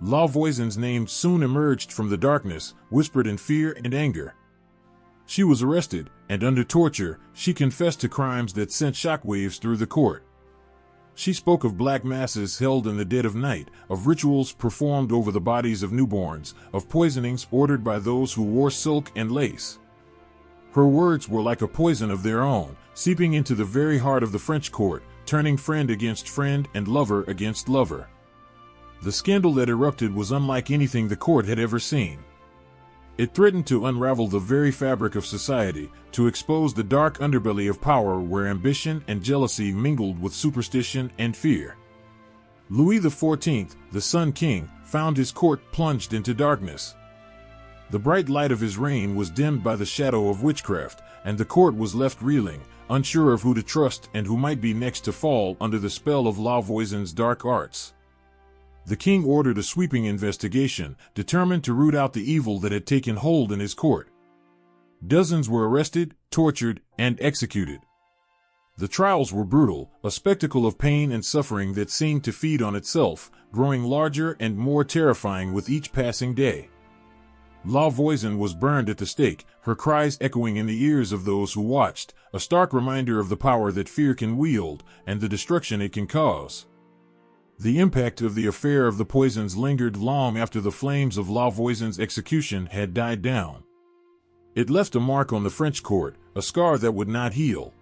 La Voisin's name soon emerged from the darkness, whispered in fear and anger. She was arrested, and under torture, she confessed to crimes that sent shockwaves through the court. She spoke of black masses held in the dead of night, of rituals performed over the bodies of newborns, of poisonings ordered by those who wore silk and lace. Her words were like a poison of their own, seeping into the very heart of the French court, turning friend against friend and lover against lover. The scandal that erupted was unlike anything the court had ever seen. It threatened to unravel the very fabric of society, to expose the dark underbelly of power where ambition and jealousy mingled with superstition and fear. Louis XIV, the Sun King, found his court plunged into darkness. The bright light of his reign was dimmed by the shadow of witchcraft, and the court was left reeling, unsure of who to trust and who might be next to fall under the spell of La Voisin's dark arts. The king ordered a sweeping investigation, determined to root out the evil that had taken hold in his court. Dozens were arrested, tortured, and executed. The trials were brutal, a spectacle of pain and suffering that seemed to feed on itself, growing larger and more terrifying with each passing day. La Voisin was burned at the stake, her cries echoing in the ears of those who watched, a stark reminder of the power that fear can wield and the destruction it can cause. The impact of the affair of the poisons lingered long after the flames of La Voisin's execution had died down. It left a mark on the French court, a scar that would not heal.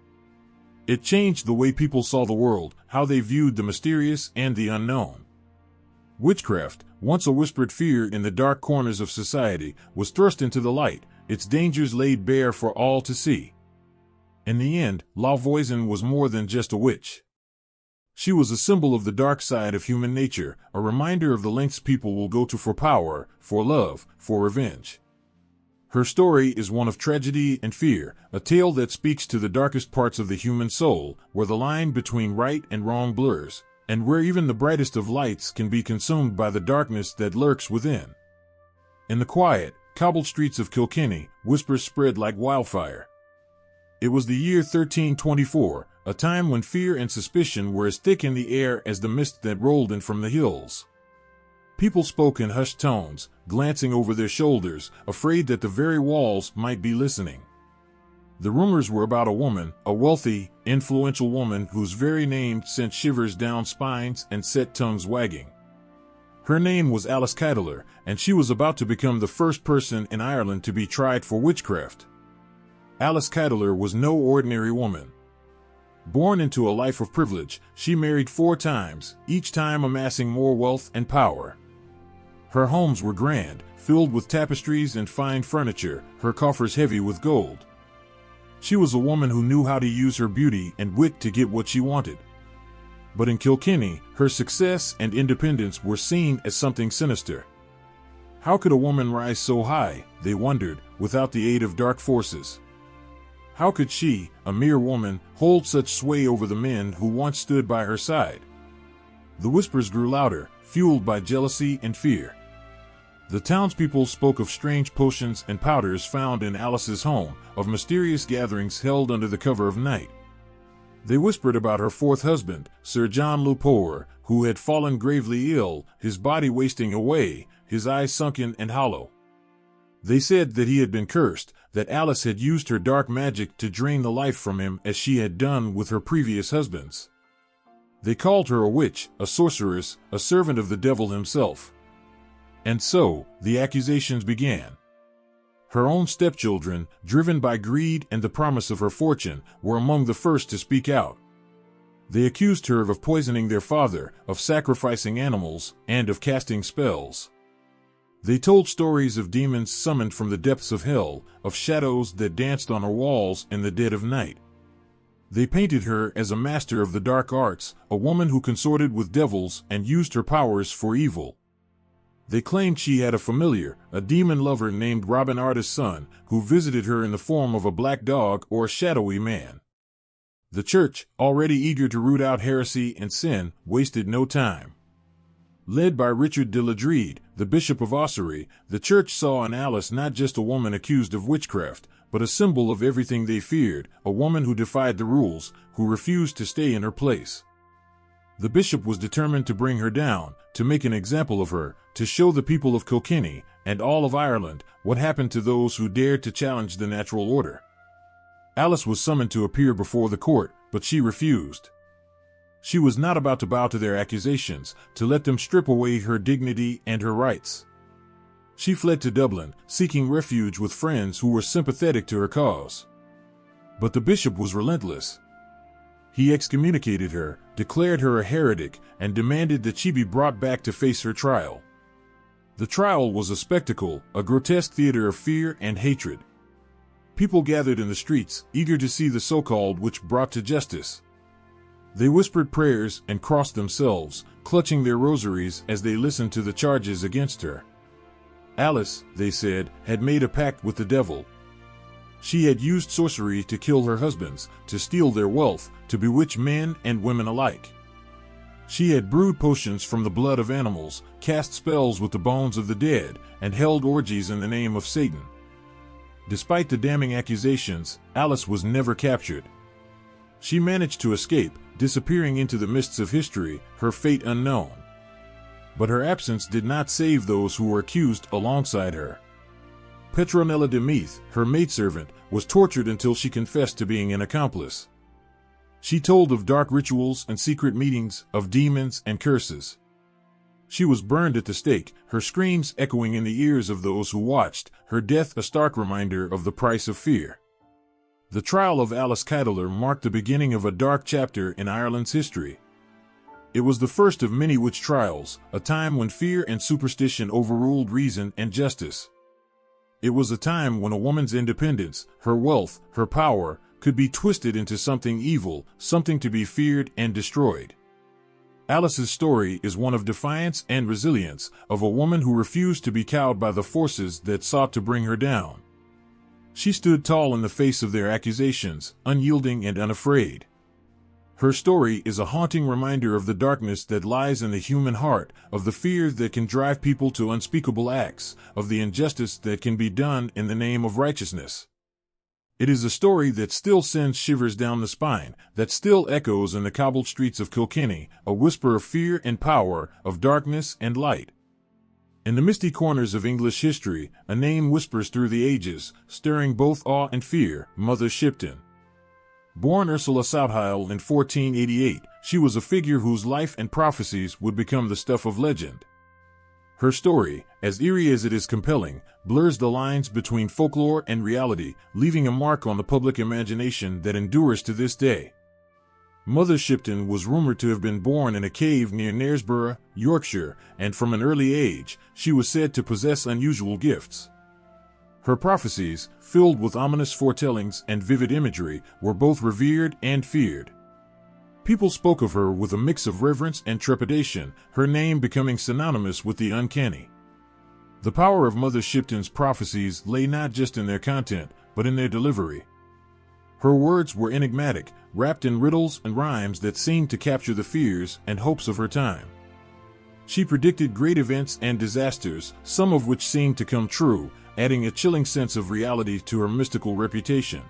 It changed the way people saw the world, how they viewed the mysterious and the unknown. Witchcraft, once a whispered fear in the dark corners of society, was thrust into the light, its dangers laid bare for all to see. In the end, La Voisin was more than just a witch. She was a symbol of the dark side of human nature, a reminder of the lengths people will go to for power, for love, for revenge. Her story is one of tragedy and fear, a tale that speaks to the darkest parts of the human soul, where the line between right and wrong blurs, and where even the brightest of lights can be consumed by the darkness that lurks within. In the quiet, cobbled streets of Kilkenny, whispers spread like wildfire. It was the year 1324, a time when fear and suspicion were as thick in the air as the mist that rolled in from the hills. People spoke in hushed tones, glancing over their shoulders, afraid that the very walls might be listening. The rumors were about a woman, a wealthy, influential woman whose very name sent shivers down spines and set tongues wagging. Her name was Alice Kyteler, and she was about to become the first person in Ireland to be tried for witchcraft. Alice Kyteler was no ordinary woman. Born into a life of privilege, she married 4 times, each time amassing more wealth and power. Her homes were grand, filled with tapestries and fine furniture, her coffers heavy with gold. She was a woman who knew how to use her beauty and wit to get what she wanted. But in Kilkenny, her success and independence were seen as something sinister. How could a woman rise so high, they wondered, without the aid of dark forces? How could she, a mere woman, hold such sway over the men who once stood by her side? The whispers grew louder, fueled by jealousy and fear. The townspeople spoke of strange potions and powders found in Alice's home, of mysterious gatherings held under the cover of night. They whispered about her fourth husband, Sir John le Poer, who had fallen gravely ill, his body wasting away, his eyes sunken and hollow. They said that he had been cursed, that Alice had used her dark magic to drain the life from him as she had done with her previous husbands. They called her a witch, a sorceress, a servant of the devil himself. And so, the accusations began. Her own stepchildren, driven by greed and the promise of her fortune, were among the first to speak out. They accused her of poisoning their father, of sacrificing animals, and of casting spells. They told stories of demons summoned from the depths of hell, of shadows that danced on her walls in the dead of night. They painted her as a master of the dark arts, a woman who consorted with devils and used her powers for evil. They claimed she had a familiar, a demon lover named Robin Arda's son, who visited her in the form of a black dog or a shadowy man. The church, already eager to root out heresy and sin, wasted no time. Led by Richard de Ladrede, the Bishop of Ossory, the church saw in Alice not just a woman accused of witchcraft, but a symbol of everything they feared, a woman who defied the rules, who refused to stay in her place. The bishop was determined to bring her down, to make an example of her, to show the people of Kilkenny, and all of Ireland, what happened to those who dared to challenge the natural order. Alice was summoned to appear before the court, but she refused. She was not about to bow to their accusations, to let them strip away her dignity and her rights. She fled to Dublin, seeking refuge with friends who were sympathetic to her cause. But the bishop was relentless. He excommunicated her, declared her a heretic, and demanded that she be brought back to face her trial. The trial was a spectacle, a grotesque theater of fear and hatred. People gathered in the streets, eager to see the so-called witch brought to justice. They whispered prayers and crossed themselves, clutching their rosaries as they listened to the charges against her. Alice, they said, had made a pact with the devil. She had used sorcery to kill her husbands, to steal their wealth, to bewitch men and women alike. She had brewed potions from the blood of animals, cast spells with the bones of the dead, and held orgies in the name of Satan. Despite the damning accusations, Alice was never captured. She managed to escape, disappearing into the mists of history, her fate unknown. But her absence did not save those who were accused alongside her. Petronella de Meath, her maidservant, was tortured until she confessed to being an accomplice. She told of dark rituals and secret meetings, of demons and curses. She was burned at the stake, her screams echoing in the ears of those who watched, her death a stark reminder of the price of fear. The trial of Alice Cuydaller marked the beginning of a dark chapter in Ireland's history. It was the first of many witch trials, a time when fear and superstition overruled reason and justice. It was a time when a woman's independence, her wealth, her power, could be twisted into something evil, something to be feared and destroyed. Alice's story is one of defiance and resilience, of a woman who refused to be cowed by the forces that sought to bring her down. She stood tall in the face of their accusations, unyielding and unafraid. Her story is a haunting reminder of the darkness that lies in the human heart, of the fear that can drive people to unspeakable acts, of the injustice that can be done in the name of righteousness. It is a story that still sends shivers down the spine, that still echoes in the cobbled streets of Kilkenny, a whisper of fear and power, of darkness and light. In the misty corners of English history, a name whispers through the ages, stirring both awe and fear: Mother Shipton. Born Ursula Southail in 1488, she was a figure whose life and prophecies would become the stuff of legend. Her story, as eerie as it is compelling, blurs the lines between folklore and reality, leaving a mark on the public imagination that endures to this day. Mother Shipton was rumored to have been born in a cave near Knaresborough, Yorkshire, and from an early age, she was said to possess unusual gifts. Her prophecies, filled with ominous foretellings and vivid imagery, were both revered and feared. People spoke of her with a mix of reverence and trepidation, her name becoming synonymous with the uncanny. The power of Mother Shipton's prophecies lay not just in their content, but in their delivery. Her words were enigmatic, wrapped in riddles and rhymes that seemed to capture the fears and hopes of her time. She predicted great events and disasters, some of which seemed to come true, adding a chilling sense of reality to her mystical reputation.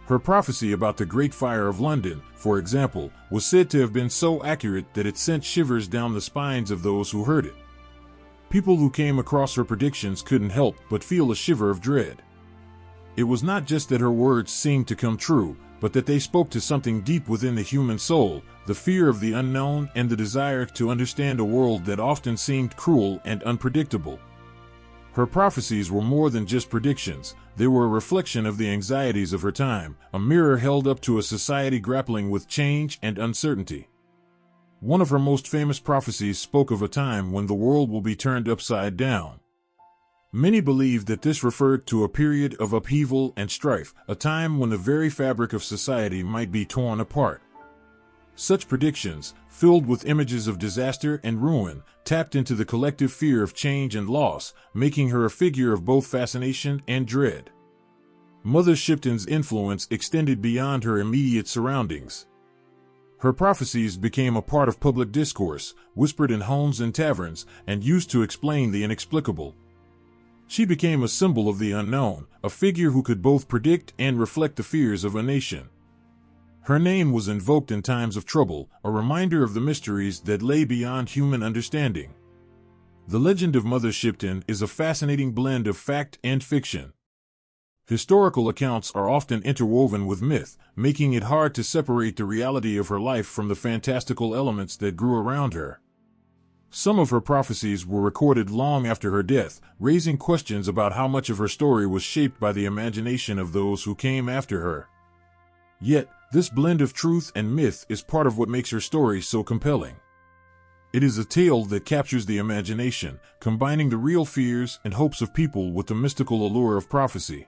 Her prophecy about the Great Fire of London, for example, was said to have been so accurate that it sent shivers down the spines of those who heard it. People who came across her predictions couldn't help but feel a shiver of dread. It was not just that her words seemed to come true, but that they spoke to something deep within the human soul, the fear of the unknown and the desire to understand a world that often seemed cruel and unpredictable. Her prophecies were more than just predictions, they were a reflection of the anxieties of her time, a mirror held up to a society grappling with change and uncertainty. One of her most famous prophecies spoke of a time when the world will be turned upside down. Many believe that this referred to a period of upheaval and strife, a time when the very fabric of society might be torn apart. Such predictions, filled with images of disaster and ruin, tapped into the collective fear of change and loss, making her a figure of both fascination and dread. Mother Shipton's influence extended beyond her immediate surroundings. Her prophecies became a part of public discourse, whispered in homes and taverns, and used to explain the inexplicable. She became a symbol of the unknown, a figure who could both predict and reflect the fears of a nation. Her name was invoked in times of trouble, a reminder of the mysteries that lay beyond human understanding. The legend of Mother Shipton is a fascinating blend of fact and fiction. Historical accounts are often interwoven with myth, making it hard to separate the reality of her life from the fantastical elements that grew around her. Some of her prophecies were recorded long after her death, raising questions about how much of her story was shaped by the imagination of those who came after her. Yet, this blend of truth and myth is part of what makes her story so compelling. It is a tale that captures the imagination, combining the real fears and hopes of people with the mystical allure of prophecy.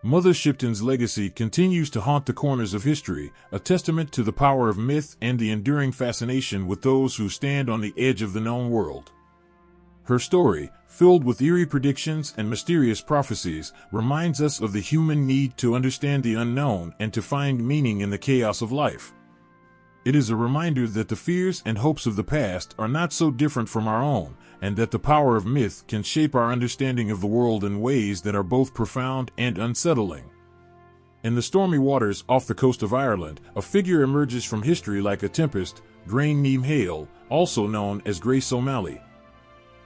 Mother Shipton's legacy continues to haunt the corners of history, a testament to the power of myth and the enduring fascination with those who stand on the edge of the known world. Her story, filled with eerie predictions and mysterious prophecies, reminds us of the human need to understand the unknown and to find meaning in the chaos of life. It is a reminder that the fears and hopes of the past are not so different from our own, and that the power of myth can shape our understanding of the world in ways that are both profound and unsettling. In the stormy waters off the coast of Ireland, a figure emerges from history like a tempest, Grain Neem Hale, also known as Grace O'Malley.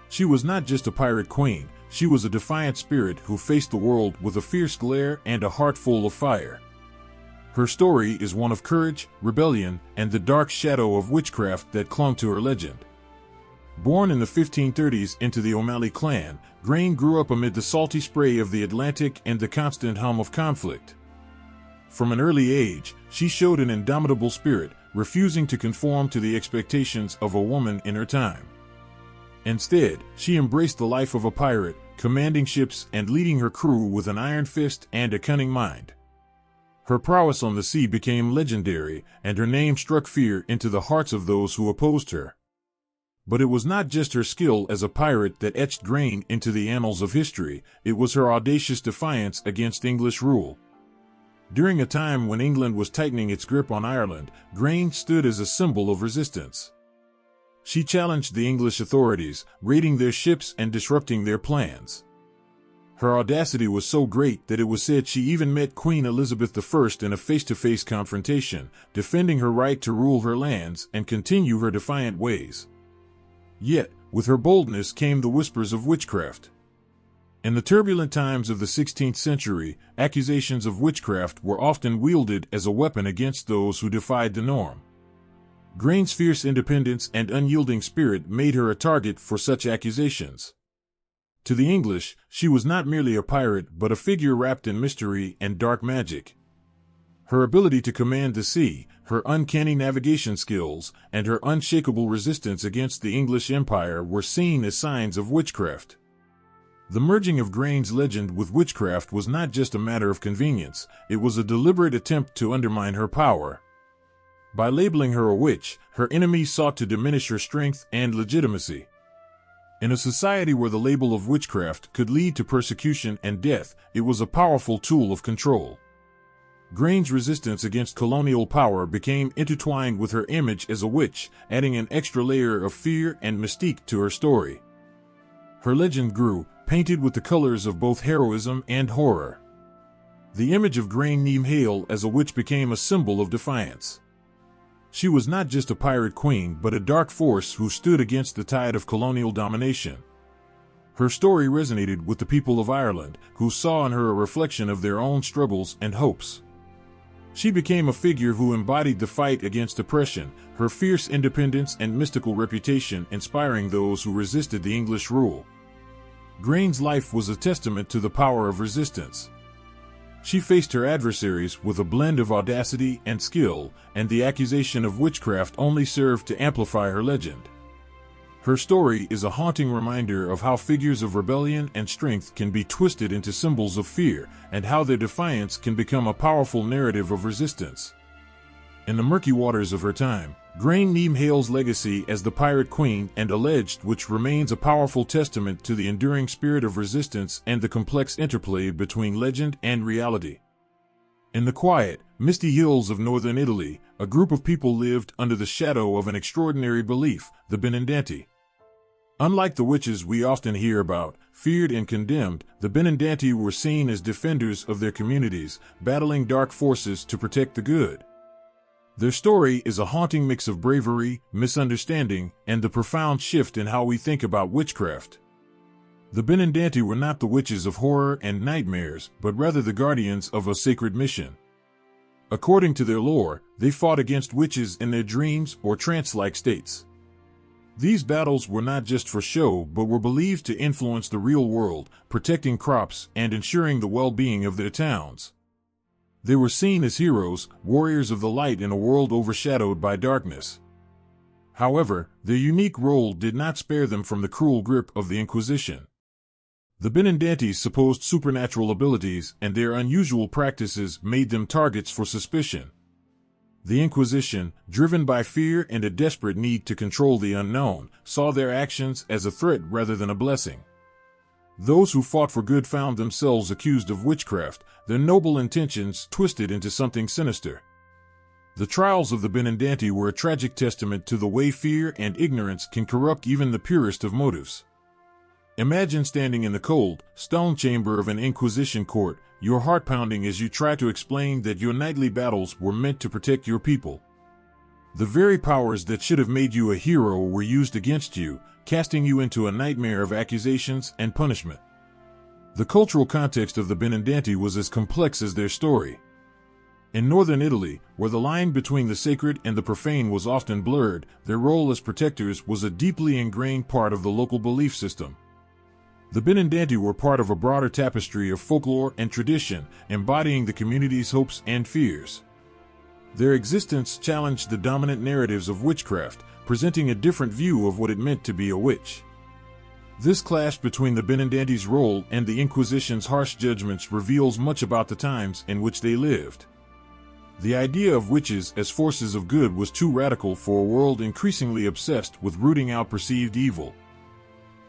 She was not just a pirate queen, she was a defiant spirit who faced the world with a fierce glare and a heart full of fire. Her story is one of courage, rebellion, and the dark shadow of witchcraft that clung to her legend. Born in the 1530s into the O'Malley clan, Grain grew up amid the salty spray of the Atlantic and the constant hum of conflict. From an early age, she showed an indomitable spirit, refusing to conform to the expectations of a woman in her time. Instead, she embraced the life of a pirate, commanding ships and leading her crew with an iron fist and a cunning mind. Her prowess on the sea became legendary, and her name struck fear into the hearts of those who opposed her. But it was not just her skill as a pirate that etched Grain into the annals of history, it was her audacious defiance against English rule. During a time when England was tightening its grip on Ireland, Grain stood as a symbol of resistance. She challenged the English authorities, raiding their ships and disrupting their plans. Her audacity was so great that it was said she even met Queen Elizabeth I in a face-to-face confrontation, defending her right to rule her lands and continue her defiant ways. Yet, with her boldness came the whispers of witchcraft. In the turbulent times of the 16th century, accusations of witchcraft were often wielded as a weapon against those who defied the norm. Grain's fierce independence and unyielding spirit made her a target for such accusations. To the English, she was not merely a pirate but a figure wrapped in mystery and dark magic. Her ability to command the sea, her uncanny navigation skills, and her unshakable resistance against the English Empire were seen as signs of witchcraft. The merging of Grain's legend with witchcraft was not just a matter of convenience, it was a deliberate attempt to undermine her power. By labeling her a witch, her enemies sought to diminish her strength and legitimacy. In a society where the label of witchcraft could lead to persecution and death, it was a powerful tool of control. Grange's resistance against colonial power became intertwined with her image as a witch, adding an extra layer of fear and mystique to her story. Her legend grew, painted with the colors of both heroism and horror. The image of Grange Neame Hale as a witch became a symbol of defiance. She was not just a pirate queen, but a dark force who stood against the tide of colonial domination. Her story resonated with the people of Ireland, who saw in her a reflection of their own struggles and hopes. She became a figure who embodied the fight against oppression, her fierce independence and mystical reputation inspiring those who resisted the English rule. Grange's life was a testament to the power of resistance. She faced her adversaries with a blend of audacity and skill, and the accusation of witchcraft only served to amplify her legend. Her story is a haunting reminder of how figures of rebellion and strength can be twisted into symbols of fear, and how their defiance can become a powerful narrative of resistance. In the murky waters of her time, Grange Neame Hale's legacy as the Pirate Queen and Alleged Witch remains a powerful testament to the enduring spirit of resistance and the complex interplay between legend and reality. In the quiet, misty hills of northern Italy, a group of people lived under the shadow of an extraordinary belief, the Benandanti. Unlike the witches we often hear about, feared and condemned, the Benandanti were seen as defenders of their communities, battling dark forces to protect the good. Their story is a haunting mix of bravery, misunderstanding, and the profound shift in how we think about witchcraft. The Benandanti were not the witches of horror and nightmares, but rather the guardians of a sacred mission. According to their lore, they fought against witches in their dreams or trance-like states. These battles were not just for show, but were believed to influence the real world, protecting crops and ensuring the well-being of their towns. They were seen as heroes, warriors of the light in a world overshadowed by darkness. However, their unique role did not spare them from the cruel grip of the Inquisition. The Benandanti's supposed supernatural abilities and their unusual practices made them targets for suspicion. The Inquisition, driven by fear and a desperate need to control the unknown, saw their actions as a threat rather than a blessing. Those who fought for good found themselves accused of witchcraft, their noble intentions twisted into something sinister. The trials of the Benandanti were a tragic testament to the way fear and ignorance can corrupt even the purest of motives. Imagine standing in the cold, stone chamber of an Inquisition court, your heart pounding as you try to explain that your nightly battles were meant to protect your people. The very powers that should have made you a hero were used against you, casting you into a nightmare of accusations and punishment. The cultural context of the Benandanti was as complex as their story. In northern Italy, where the line between the sacred and the profane was often blurred, their role as protectors was a deeply ingrained part of the local belief system. The Benandanti were part of a broader tapestry of folklore and tradition, embodying the community's hopes and fears. Their existence challenged the dominant narratives of witchcraft, presenting a different view of what it meant to be a witch. This clash between the Benandanti's role and the Inquisition's harsh judgments reveals much about the times in which they lived. The idea of witches as forces of good was too radical for a world increasingly obsessed with rooting out perceived evil.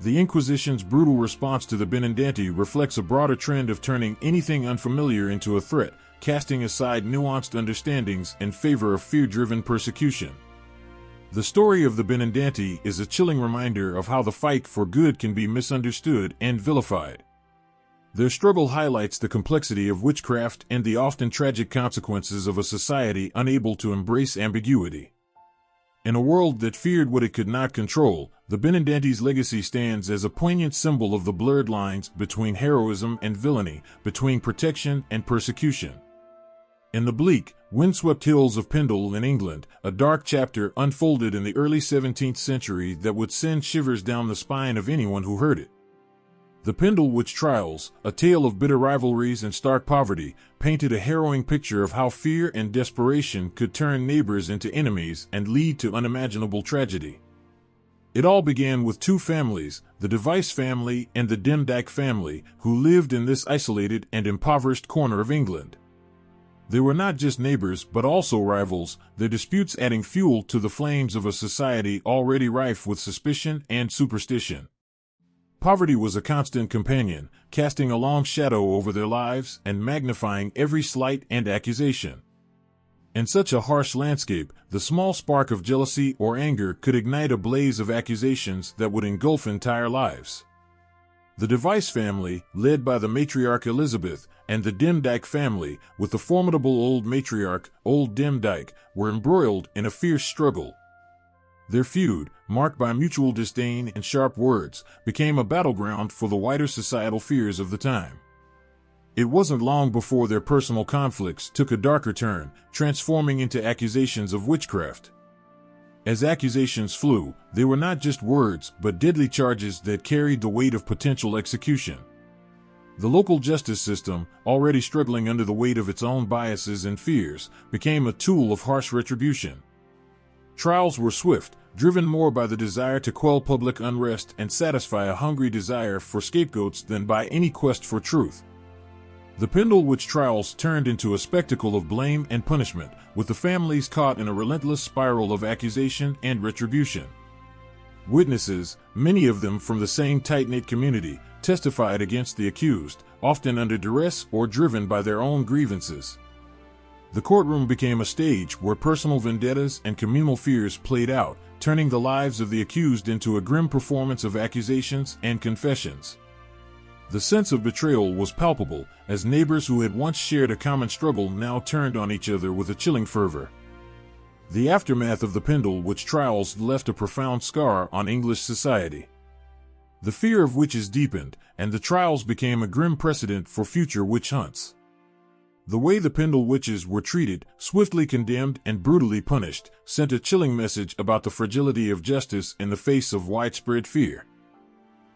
The Inquisition's brutal response to the Benandanti reflects a broader trend of turning anything unfamiliar into a threat, casting aside nuanced understandings in favor of fear-driven persecution. The story of the Benandanti is a chilling reminder of how the fight for good can be misunderstood and vilified. Their struggle highlights the complexity of witchcraft and the often tragic consequences of a society unable to embrace ambiguity. In a world that feared what it could not control, the Benandanti's legacy stands as a poignant symbol of the blurred lines between heroism and villainy, between protection and persecution. In the bleak, windswept hills of Pendle in England, a dark chapter unfolded in the early 17th century that would send shivers down the spine of anyone who heard it. The Pendle Witch Trials, a tale of bitter rivalries and stark poverty, painted a harrowing picture of how fear and desperation could turn neighbors into enemies and lead to unimaginable tragedy. It all began with two families, the Device family and the Demdike family, who lived in this isolated and impoverished corner of England. They were not just neighbors but also rivals, their disputes adding fuel to the flames of a society already rife with suspicion and superstition. Poverty was a constant companion, casting a long shadow over their lives and magnifying every slight and accusation. In such a harsh landscape, the small spark of jealousy or anger could ignite a blaze of accusations that would engulf entire lives. The Device family, led by the matriarch Elizabeth, and the Demdike family, with the formidable old matriarch, Old Demdike, were embroiled in a fierce struggle. Their feud, marked by mutual disdain and sharp words, became a battleground for the wider societal fears of the time. It wasn't long before their personal conflicts took a darker turn, transforming into accusations of witchcraft. As accusations flew, they were not just words but deadly charges that carried the weight of potential execution. The local justice system, already struggling under the weight of its own biases and fears, became a tool of harsh retribution. Trials were swift, driven more by the desire to quell public unrest and satisfy a hungry desire for scapegoats than by any quest for truth. The Pendle Witch trials turned into a spectacle of blame and punishment, with the families caught in a relentless spiral of accusation and retribution. Witnesses, many of them from the same tight-knit community, testified against the accused, often under duress or driven by their own grievances. The courtroom became a stage where personal vendettas and communal fears played out, turning the lives of the accused into a grim performance of accusations and confessions. The sense of betrayal was palpable, as neighbors who had once shared a common struggle now turned on each other with a chilling fervor. The aftermath of the Pendle Witch trials left a profound scar on English society. The fear of witches deepened, and the trials became a grim precedent for future witch hunts. The way the Pendle Witches were treated, swiftly condemned and brutally punished, sent a chilling message about the fragility of justice in the face of widespread fear.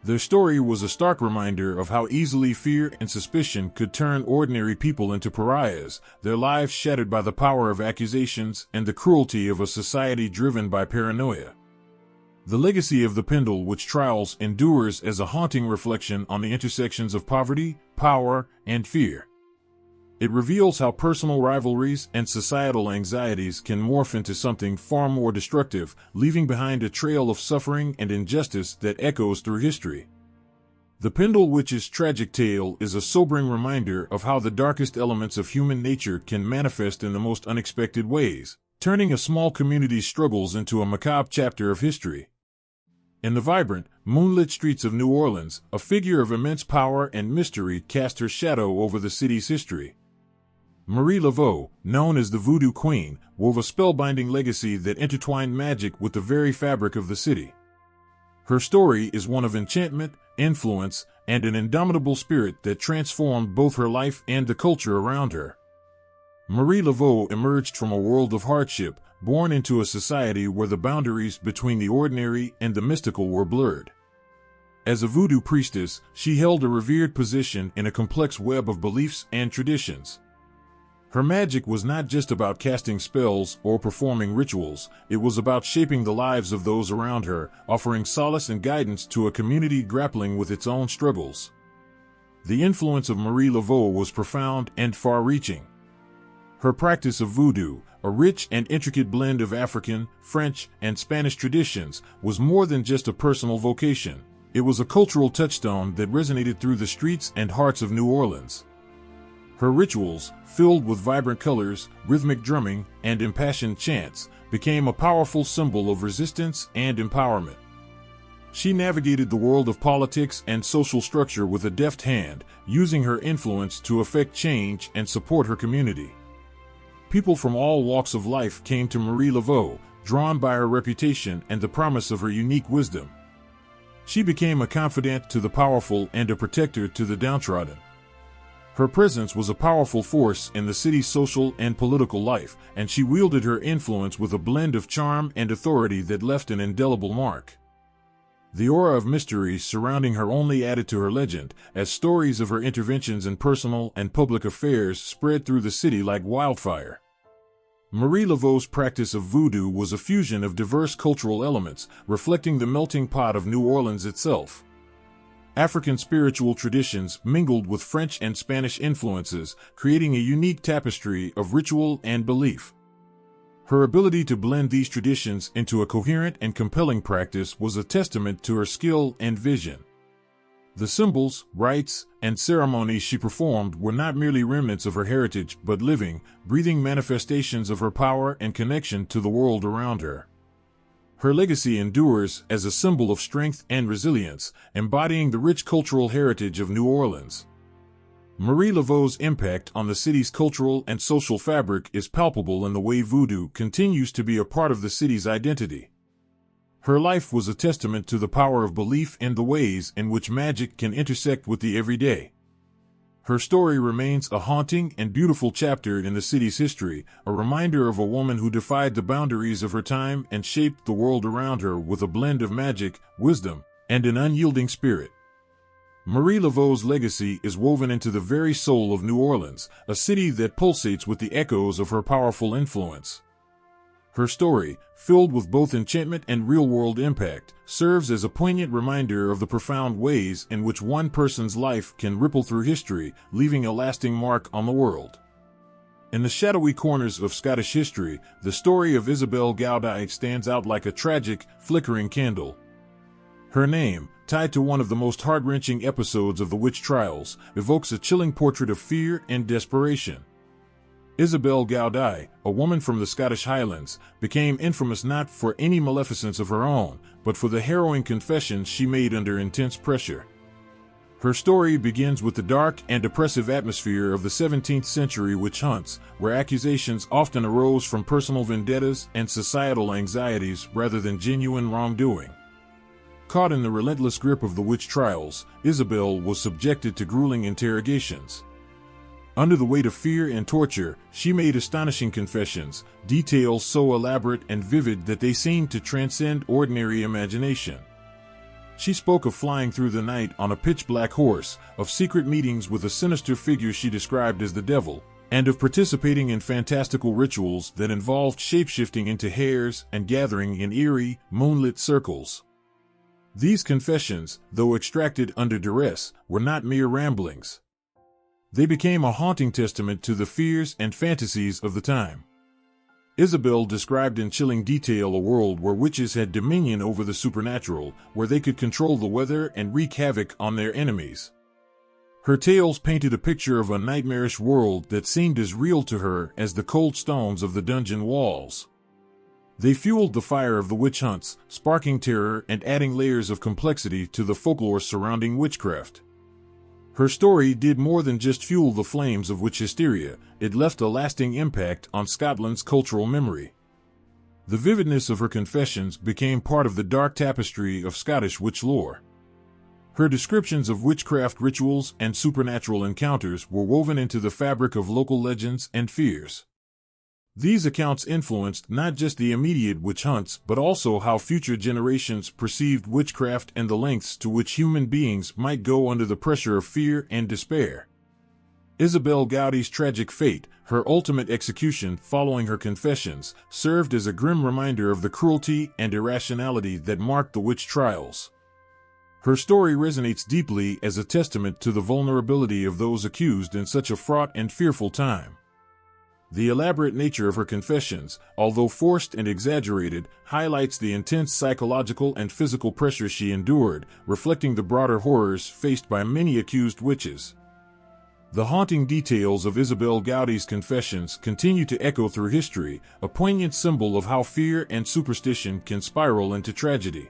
Their story was a stark reminder of how easily fear and suspicion could turn ordinary people into pariahs, their lives shattered by the power of accusations and the cruelty of a society driven by paranoia. The legacy of the Pendle Witch trials endures as a haunting reflection on the intersections of poverty, power, and fear. It reveals how personal rivalries and societal anxieties can morph into something far more destructive, leaving behind a trail of suffering and injustice that echoes through history. The Pendle Witch's tragic tale is a sobering reminder of how the darkest elements of human nature can manifest in the most unexpected ways, turning a small community's struggles into a macabre chapter of history. In the vibrant, moonlit streets of New Orleans, a figure of immense power and mystery cast her shadow over the city's history. Marie Laveau, known as the Voodoo Queen, wove a spellbinding legacy that intertwined magic with the very fabric of the city. Her story is one of enchantment, influence, and an indomitable spirit that transformed both her life and the culture around her. Marie Laveau emerged from a world of hardship, born into a society where the boundaries between the ordinary and the mystical were blurred. As a voodoo priestess, she held a revered position in a complex web of beliefs and traditions. Her magic was not just about casting spells or performing rituals, it was about shaping the lives of those around her, offering solace and guidance to a community grappling with its own struggles. The influence of Marie Laveau was profound and far-reaching. Her practice of voodoo, a rich and intricate blend of African, French, and Spanish traditions, was more than just a personal vocation. It was a cultural touchstone that resonated through the streets and hearts of New Orleans. Her rituals, filled with vibrant colors, rhythmic drumming, and impassioned chants, became a powerful symbol of resistance and empowerment. She navigated the world of politics and social structure with a deft hand, using her influence to effect change and support her community. People from all walks of life came to Marie Laveau, drawn by her reputation and the promise of her unique wisdom. She became a confidant to the powerful and a protector to the downtrodden. Her presence was a powerful force in the city's social and political life, and she wielded her influence with a blend of charm and authority that left an indelible mark. The aura of mystery surrounding her only added to her legend, as stories of her interventions in personal and public affairs spread through the city like wildfire. Marie Laveau's practice of voodoo was a fusion of diverse cultural elements, reflecting the melting pot of New Orleans itself. African spiritual traditions mingled with French and Spanish influences, creating a unique tapestry of ritual and belief. Her ability to blend these traditions into a coherent and compelling practice was a testament to her skill and vision. The symbols, rites, and ceremonies she performed were not merely remnants of her heritage but living, breathing manifestations of her power and connection to the world around her. Her legacy endures as a symbol of strength and resilience, embodying the rich cultural heritage of New Orleans. Marie Laveau's impact on the city's cultural and social fabric is palpable in the way voodoo continues to be a part of the city's identity. Her life was a testament to the power of belief and the ways in which magic can intersect with the everyday. Her story remains a haunting and beautiful chapter in the city's history, a reminder of a woman who defied the boundaries of her time and shaped the world around her with a blend of magic, wisdom, and an unyielding spirit. Marie Laveau's legacy is woven into the very soul of New Orleans, a city that pulsates with the echoes of her powerful influence. Her story, filled with both enchantment and real-world impact, serves as a poignant reminder of the profound ways in which one person's life can ripple through history, leaving a lasting mark on the world. In the shadowy corners of Scottish history, the story of Isabel Gaudí stands out like a tragic, flickering candle. Her name, tied to one of the most heart-wrenching episodes of the witch trials, evokes a chilling portrait of fear and desperation. Isabel Gaudí, a woman from the Scottish Highlands, became infamous not for any maleficence of her own, but for the harrowing confessions she made under intense pressure. Her story begins with the dark and oppressive atmosphere of the 17th century witch hunts, where accusations often arose from personal vendettas and societal anxieties rather than genuine wrongdoing. Caught in the relentless grip of the witch trials, Isabel was subjected to grueling interrogations. Under the weight of fear and torture, she made astonishing confessions, details so elaborate and vivid that they seemed to transcend ordinary imagination. She spoke of flying through the night on a pitch-black horse, of secret meetings with a sinister figure she described as the devil, and of participating in fantastical rituals that involved shape-shifting into hares and gathering in eerie, moonlit circles. These confessions, though extracted under duress, were not mere ramblings. They became a haunting testament to the fears and fantasies of the time. Isabel described in chilling detail a world where witches had dominion over the supernatural, where they could control the weather and wreak havoc on their enemies. Her tales painted a picture of a nightmarish world that seemed as real to her as the cold stones of the dungeon walls. They fueled the fire of the witch hunts, sparking terror and adding layers of complexity to the folklore surrounding witchcraft. Her story did more than just fuel the flames of witch hysteria, it left a lasting impact on Scotland's cultural memory. The vividness of her confessions became part of the dark tapestry of Scottish witch lore. Her descriptions of witchcraft rituals and supernatural encounters were woven into the fabric of local legends and fears. These accounts influenced not just the immediate witch hunts but also how future generations perceived witchcraft and the lengths to which human beings might go under the pressure of fear and despair. Isabel Gaudí's tragic fate, her ultimate execution following her confessions, served as a grim reminder of the cruelty and irrationality that marked the witch trials. Her story resonates deeply as a testament to the vulnerability of those accused in such a fraught and fearful time. The elaborate nature of her confessions, although forced and exaggerated, highlights the intense psychological and physical pressure she endured, reflecting the broader horrors faced by many accused witches. The haunting details of Isabel Gaudí's confessions continue to echo through history, a poignant symbol of how fear and superstition can spiral into tragedy.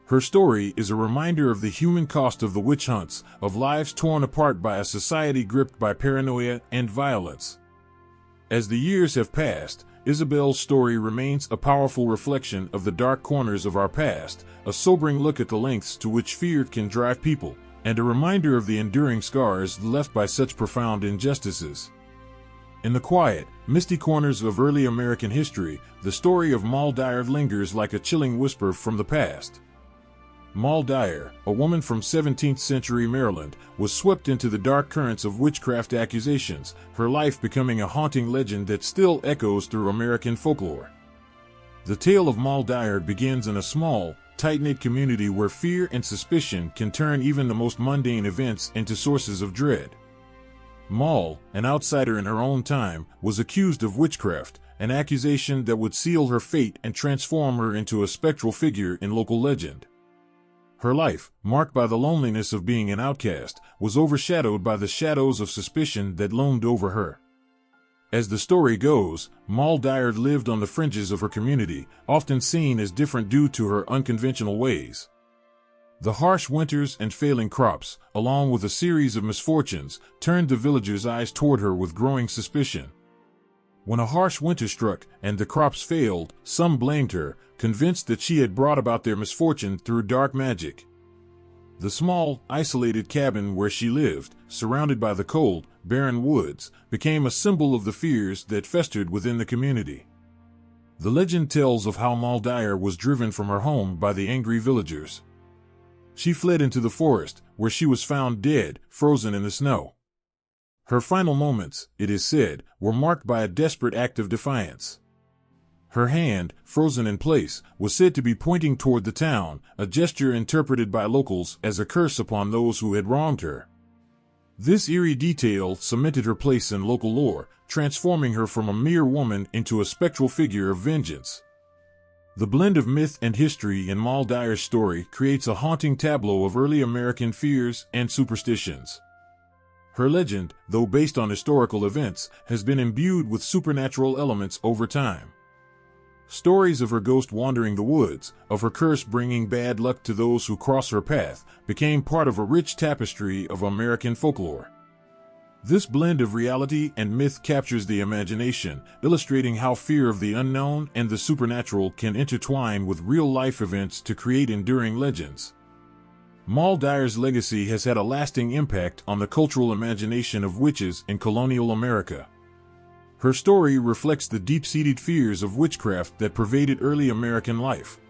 Her story is a reminder of the human cost of the witch hunts, of lives torn apart by a society gripped by paranoia and violence. As the years have passed, Isabel's story remains a powerful reflection of the dark corners of our past, a sobering look at the lengths to which fear can drive people, and a reminder of the enduring scars left by such profound injustices. In the quiet, misty corners of early American history, the story of Moll Dyer lingers like a chilling whisper from the past. Moll Dyer, a woman from 17th century Maryland, was swept into the dark currents of witchcraft accusations, her life becoming a haunting legend that still echoes through American folklore. The tale of Moll Dyer begins in a small, tight-knit community where fear and suspicion can turn even the most mundane events into sources of dread. Moll, an outsider in her own time, was accused of witchcraft, an accusation that would seal her fate and transform her into a spectral figure in local legend. Her life, marked by the loneliness of being an outcast, was overshadowed by the shadows of suspicion that loomed over her. As the story goes, Moll Dyer lived on the fringes of her community, often seen as different due to her unconventional ways. The harsh winters and failing crops, along with a series of misfortunes, turned the villagers' eyes toward her with growing suspicion. When a harsh winter struck and the crops failed, some blamed her, convinced that she had brought about their misfortune through dark magic. The small, isolated cabin where she lived, surrounded by the cold, barren woods, became a symbol of the fears that festered within the community. The legend tells of how Moll Dyer was driven from her home by the angry villagers. She fled into the forest, where she was found dead, frozen in the snow. Her final moments, it is said, were marked by a desperate act of defiance. Her hand, frozen in place, was said to be pointing toward the town, a gesture interpreted by locals as a curse upon those who had wronged her. This eerie detail cemented her place in local lore, transforming her from a mere woman into a spectral figure of vengeance. The blend of myth and history in Moll Dyer's story creates a haunting tableau of early American fears and superstitions. Her legend, though based on historical events, has been imbued with supernatural elements over time. Stories of her ghost wandering the woods, of her curse bringing bad luck to those who cross her path, became part of a rich tapestry of American folklore. This blend of reality and myth captures the imagination, illustrating how fear of the unknown and the supernatural can intertwine with real-life events to create enduring legends. Moll Dyer's legacy has had a lasting impact on the cultural imagination of witches in colonial America. Her story reflects the deep-seated fears of witchcraft that pervaded early American life.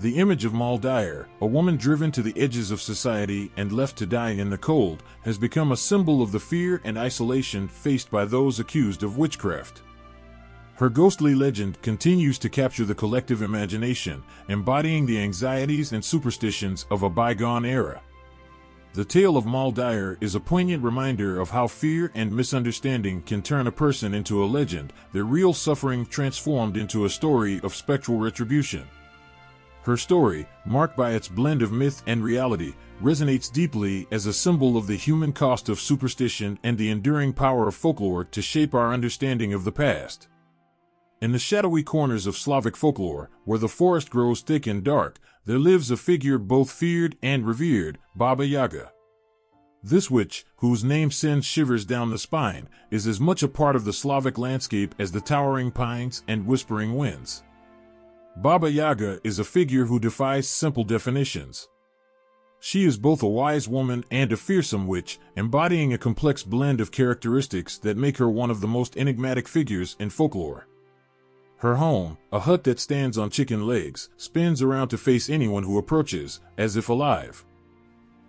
The image of Moll Dyer, a woman driven to the edges of society and left to die in the cold, has become a symbol of the fear and isolation faced by those accused of witchcraft. Her ghostly legend continues to capture the collective imagination, embodying the anxieties and superstitions of a bygone era. The tale of Moll Dyer is a poignant reminder of how fear and misunderstanding can turn a person into a legend, their real suffering transformed into a story of spectral retribution. Her story, marked by its blend of myth and reality, resonates deeply as a symbol of the human cost of superstition and the enduring power of folklore to shape our understanding of the past. In the shadowy corners of Slavic folklore, where the forest grows thick and dark, there lives a figure both feared and revered, Baba Yaga. This witch, whose name sends shivers down the spine, is as much a part of the Slavic landscape as the towering pines and whispering winds. Baba Yaga is a figure who defies simple definitions. She is both a wise woman and a fearsome witch, embodying a complex blend of characteristics that make her one of the most enigmatic figures in folklore. Her home, a hut that stands on chicken legs, spins around to face anyone who approaches, as if alive.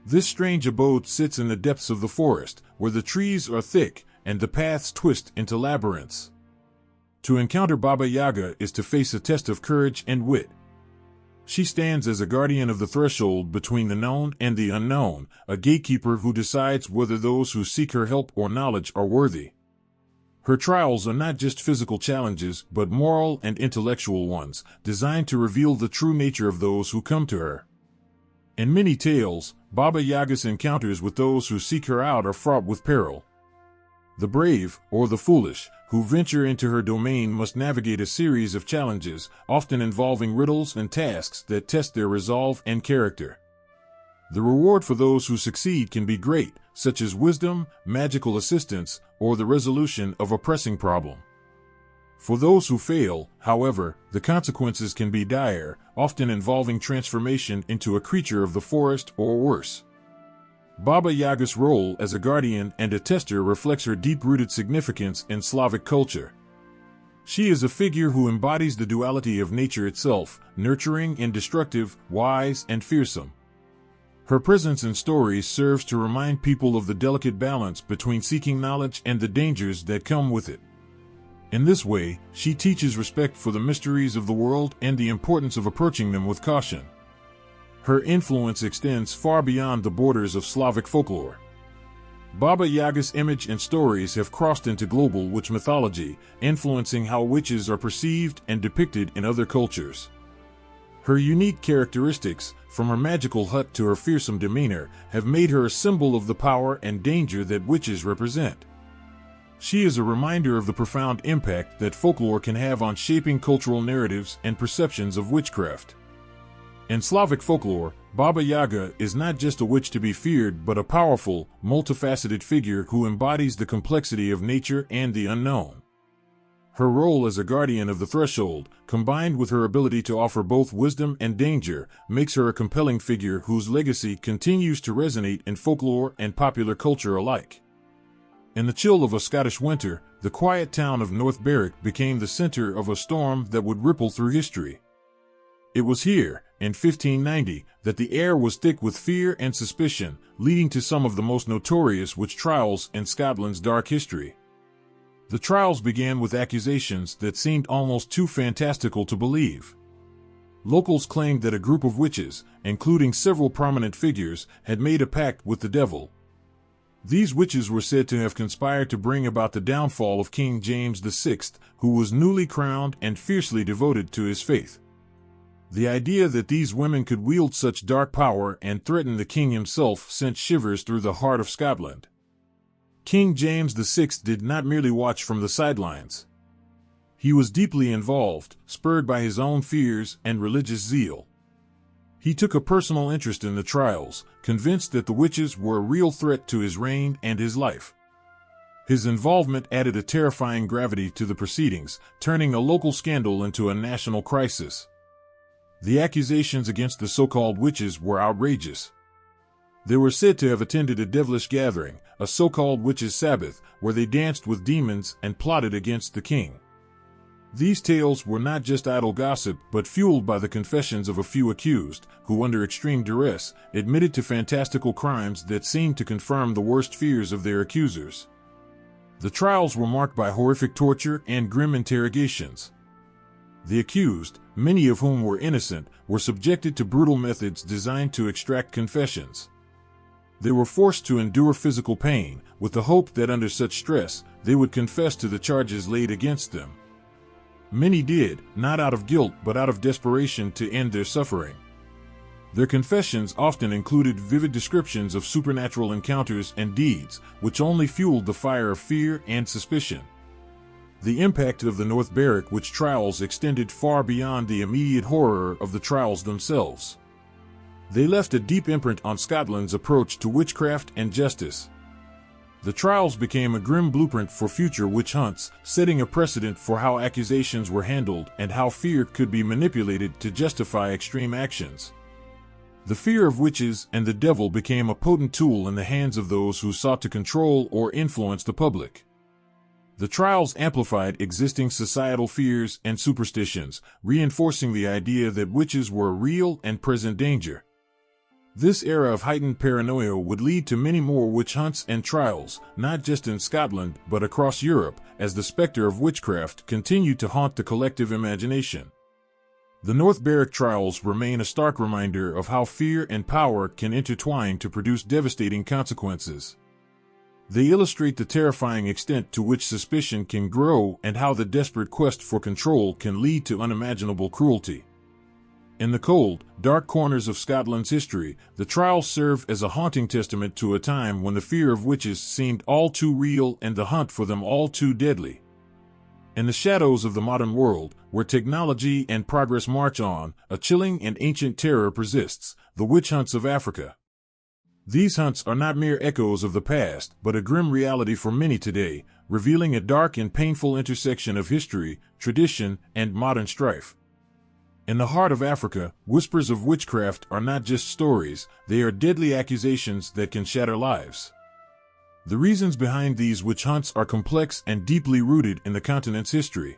This strange abode sits in the depths of the forest, where the trees are thick and the paths twist into labyrinths. To encounter Baba Yaga is to face a test of courage and wit. She stands as a guardian of the threshold between the known and the unknown, a gatekeeper who decides whether those who seek her help or knowledge are worthy. Her trials are not just physical challenges, but moral and intellectual ones, designed to reveal the true nature of those who come to her. In many tales, Baba Yaga's encounters with those who seek her out are fraught with peril. The brave, or the foolish, who venture into her domain must navigate a series of challenges, often involving riddles and tasks that test their resolve and character. The reward for those who succeed can be great, such as wisdom, magical assistance, or the resolution of a pressing problem. For those who fail, however, the consequences can be dire, often involving transformation into a creature of the forest or worse. Baba Yaga's role as a guardian and a tester reflects her deep-rooted significance in Slavic culture. She is a figure who embodies the duality of nature itself, nurturing and destructive, wise and fearsome. Her presence in stories serves to remind people of the delicate balance between seeking knowledge and the dangers that come with it. In this way, she teaches respect for the mysteries of the world and the importance of approaching them with caution. Her influence extends far beyond the borders of Slavic folklore. Baba Yaga's image and stories have crossed into global witch mythology, influencing how witches are perceived and depicted in other cultures. Her unique characteristics, from her magical hut to her fearsome demeanor, have made her a symbol of the power and danger that witches represent. She is a reminder of the profound impact that folklore can have on shaping cultural narratives and perceptions of witchcraft. In Slavic folklore, Baba Yaga is not just a witch to be feared but a powerful, multifaceted figure who embodies the complexity of nature and the unknown. Her role as a guardian of the threshold, combined with her ability to offer both wisdom and danger, makes her a compelling figure whose legacy continues to resonate in folklore and popular culture alike. In the chill of a Scottish winter, the quiet town of North Berwick became the center of a storm that would ripple through history. It was here, in 1590, that the air was thick with fear and suspicion, leading to some of the most notorious witch trials in Scotland's dark history. The trials began with accusations that seemed almost too fantastical to believe. Locals claimed that a group of witches, including several prominent figures, had made a pact with the devil. These witches were said to have conspired to bring about the downfall of King James VI, who was newly crowned and fiercely devoted to his faith. The idea that these women could wield such dark power and threaten the king himself sent shivers through the heart of Scotland. King James VI did not merely watch from the sidelines. He was deeply involved, spurred by his own fears and religious zeal. He took a personal interest in the trials, convinced that the witches were a real threat to his reign and his life. His involvement added a terrifying gravity to the proceedings, turning a local scandal into a national crisis. The accusations against the so-called witches were outrageous. They were said to have attended a devilish gathering, a so-called witches' Sabbath, where they danced with demons and plotted against the king. These tales were not just idle gossip but fueled by the confessions of a few accused, who under extreme duress, admitted to fantastical crimes that seemed to confirm the worst fears of their accusers. The trials were marked by horrific torture and grim interrogations. The accused, many of whom were innocent, were subjected to brutal methods designed to extract confessions. They were forced to endure physical pain, with the hope that under such stress, they would confess to the charges laid against them. Many did, not out of guilt but out of desperation to end their suffering. Their confessions often included vivid descriptions of supernatural encounters and deeds, which only fueled the fire of fear and suspicion. The impact of the North Berwick witch trials extended far beyond the immediate horror of the trials themselves. They left a deep imprint on Scotland's approach to witchcraft and justice. The trials became a grim blueprint for future witch hunts, setting a precedent for how accusations were handled and how fear could be manipulated to justify extreme actions. The fear of witches and the devil became a potent tool in the hands of those who sought to control or influence the public. The trials amplified existing societal fears and superstitions, reinforcing the idea that witches were a real and present danger. This era of heightened paranoia would lead to many more witch hunts and trials, not just in Scotland but across Europe, as the specter of witchcraft continued to haunt the collective imagination. The North Berwick trials remain a stark reminder of how fear and power can intertwine to produce devastating consequences. They illustrate the terrifying extent to which suspicion can grow and how the desperate quest for control can lead to unimaginable cruelty. In the cold, dark corners of Scotland's history, the trials serve as a haunting testament to a time when the fear of witches seemed all too real and the hunt for them all too deadly. In the shadows of the modern world, where technology and progress march on, a chilling and ancient terror persists: the witch hunts of Africa. These hunts are not mere echoes of the past, but a grim reality for many today, revealing a dark and painful intersection of history, tradition, and modern strife. In the heart of Africa, whispers of witchcraft are not just stories, they are deadly accusations that can shatter lives. The reasons behind these witch hunts are complex and deeply rooted in the continent's history.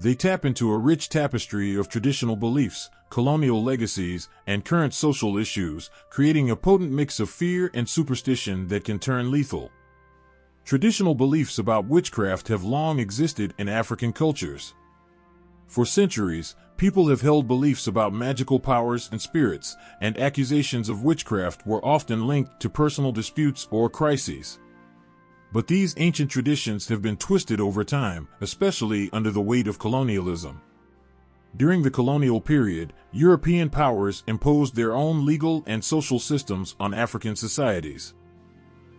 They tap into a rich tapestry of traditional beliefs, colonial legacies, and current social issues, creating a potent mix of fear and superstition that can turn lethal. Traditional beliefs about witchcraft have long existed in African cultures. For centuries, people have held beliefs about magical powers and spirits, and accusations of witchcraft were often linked to personal disputes or crises. But these ancient traditions have been twisted over time, especially under the weight of colonialism. During the colonial period, European powers imposed their own legal and social systems on African societies.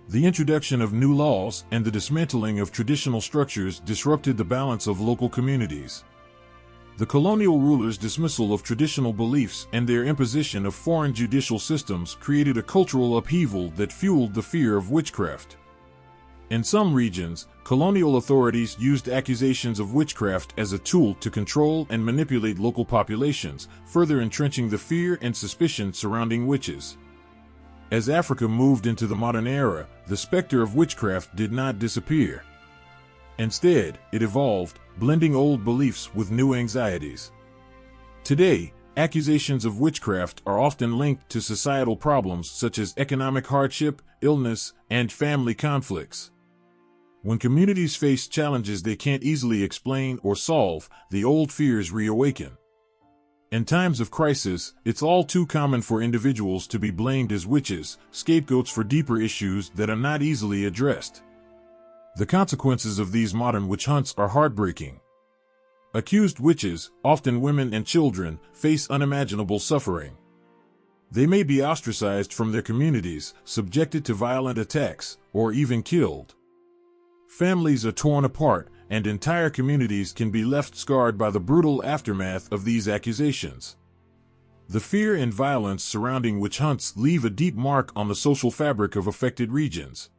The introduction of new laws and the dismantling of traditional structures disrupted the balance of local communities. The colonial rulers' dismissal of traditional beliefs and their imposition of foreign judicial systems created a cultural upheaval that fueled the fear of witchcraft. In some regions, colonial authorities used accusations of witchcraft as a tool to control and manipulate local populations, further entrenching the fear and suspicion surrounding witches. As Africa moved into the modern era, the specter of witchcraft did not disappear. Instead, it evolved, blending old beliefs with new anxieties. Today, accusations of witchcraft are often linked to societal problems such as economic hardship, illness, and family conflicts. When communities face challenges they can't easily explain or solve, the old fears reawaken. In times of crisis, it's all too common for individuals to be blamed as witches, scapegoats for deeper issues that are not easily addressed. The consequences of these modern witch hunts are heartbreaking. Accused witches, often women and children, face unimaginable suffering. They may be ostracized from their communities, subjected to violent attacks, or even killed. Families are torn apart, and entire communities can be left scarred by the brutal aftermath of these accusations. The fear and violence surrounding witch hunts leave a deep mark on the social fabric of affected regions.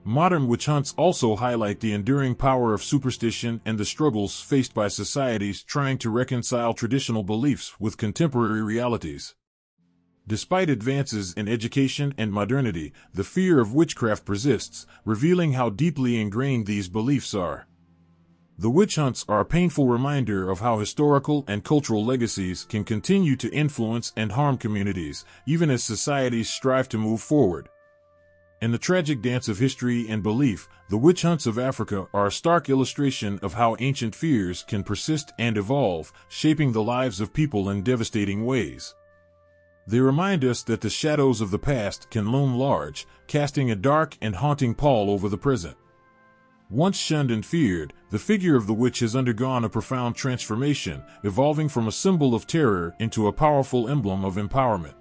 Modern witch hunts also highlight the enduring power of superstition and the struggles faced by societies trying to reconcile traditional beliefs with contemporary realities. Despite advances in education and modernity, the fear of witchcraft persists, revealing how deeply ingrained these beliefs are. The witch hunts are a painful reminder of how historical and cultural legacies can continue to influence and harm communities, even as societies strive to move forward. In the tragic dance of history and belief, the witch hunts of Africa are a stark illustration of how ancient fears can persist and evolve, shaping the lives of people in devastating ways. They remind us that the shadows of the past can loom large, casting a dark and haunting pall over the present. Once shunned and feared, the figure of the witch has undergone a profound transformation, evolving from a symbol of terror into a powerful emblem of empowerment.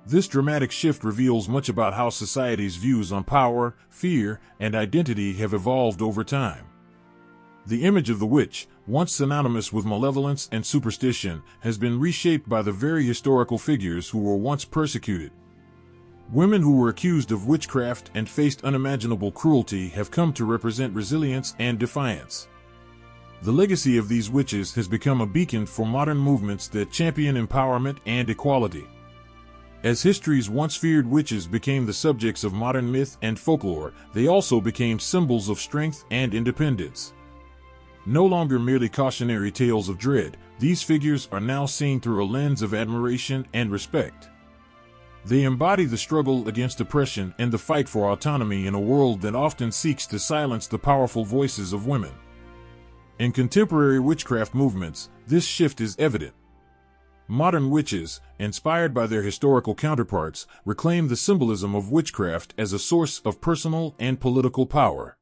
This dramatic shift reveals much about how society's views on power, fear, and identity have evolved over time. The image of the witch, once synonymous with malevolence and superstition, has been reshaped by the very historical figures who were once persecuted. Women who were accused of witchcraft and faced unimaginable cruelty have come to represent resilience and defiance. The legacy of these witches has become a beacon for modern movements that champion empowerment and equality. As history's once feared witches became the subjects of modern myth and folklore, they also became symbols of strength and independence. No longer merely cautionary tales of dread, these figures are now seen through a lens of admiration and respect. They embody the struggle against oppression and the fight for autonomy in a world that often seeks to silence the powerful voices of women. In contemporary witchcraft movements, this shift is evident. Modern witches, inspired by their historical counterparts, reclaim the symbolism of witchcraft as a source of personal and political power.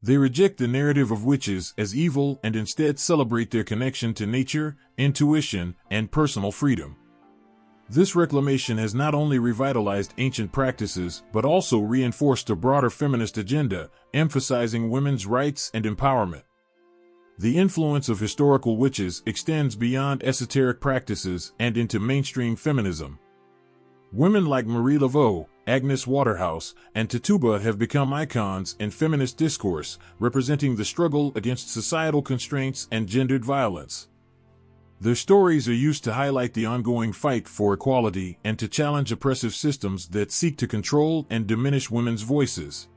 They reject the narrative of witches as evil and instead celebrate their connection to nature, intuition, and personal freedom. This reclamation has not only revitalized ancient practices but also reinforced a broader feminist agenda, emphasizing women's rights and empowerment. The influence of historical witches extends beyond esoteric practices and into mainstream feminism. Women like Marie Laveau, Agnes Waterhouse, and Tituba have become icons in feminist discourse, representing the struggle against societal constraints and gendered violence. Their stories are used to highlight the ongoing fight for equality and to challenge oppressive systems that seek to control and diminish women's voices.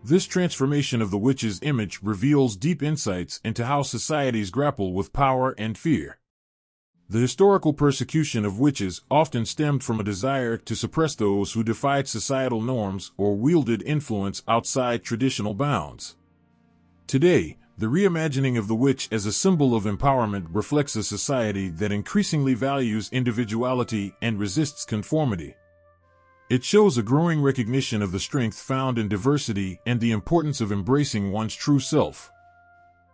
This transformation of the witch's image reveals deep insights into how societies grapple with power and fear. The historical persecution of witches often stemmed from a desire to suppress those who defied societal norms or wielded influence outside traditional bounds. Today, The reimagining of the witch as a symbol of empowerment reflects a society that increasingly values individuality and resists conformity. It shows a growing recognition of the strength found in diversity and the importance of embracing one's true self.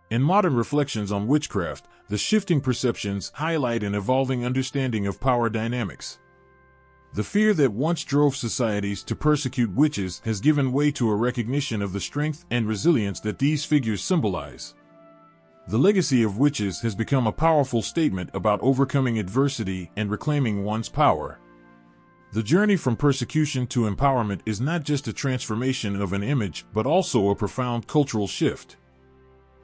In modern reflections on witchcraft, the shifting perceptions highlight an evolving understanding of power dynamics. The fear that once drove societies to persecute witches has given way to a recognition of the strength and resilience that these figures symbolize. The legacy of witches has become a powerful statement about overcoming adversity and reclaiming one's power. The journey from persecution to empowerment is not just a transformation of an image, but also a profound cultural shift.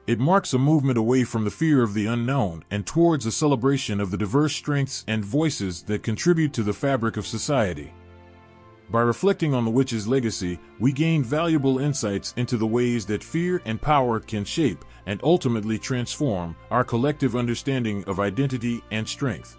It marks a movement away from the fear of the unknown and towards a celebration of the diverse strengths and voices that contribute to the fabric of society. By reflecting on the witch's legacy, we gain valuable insights into the ways that fear and power can shape and ultimately transform our collective understanding of identity and strength.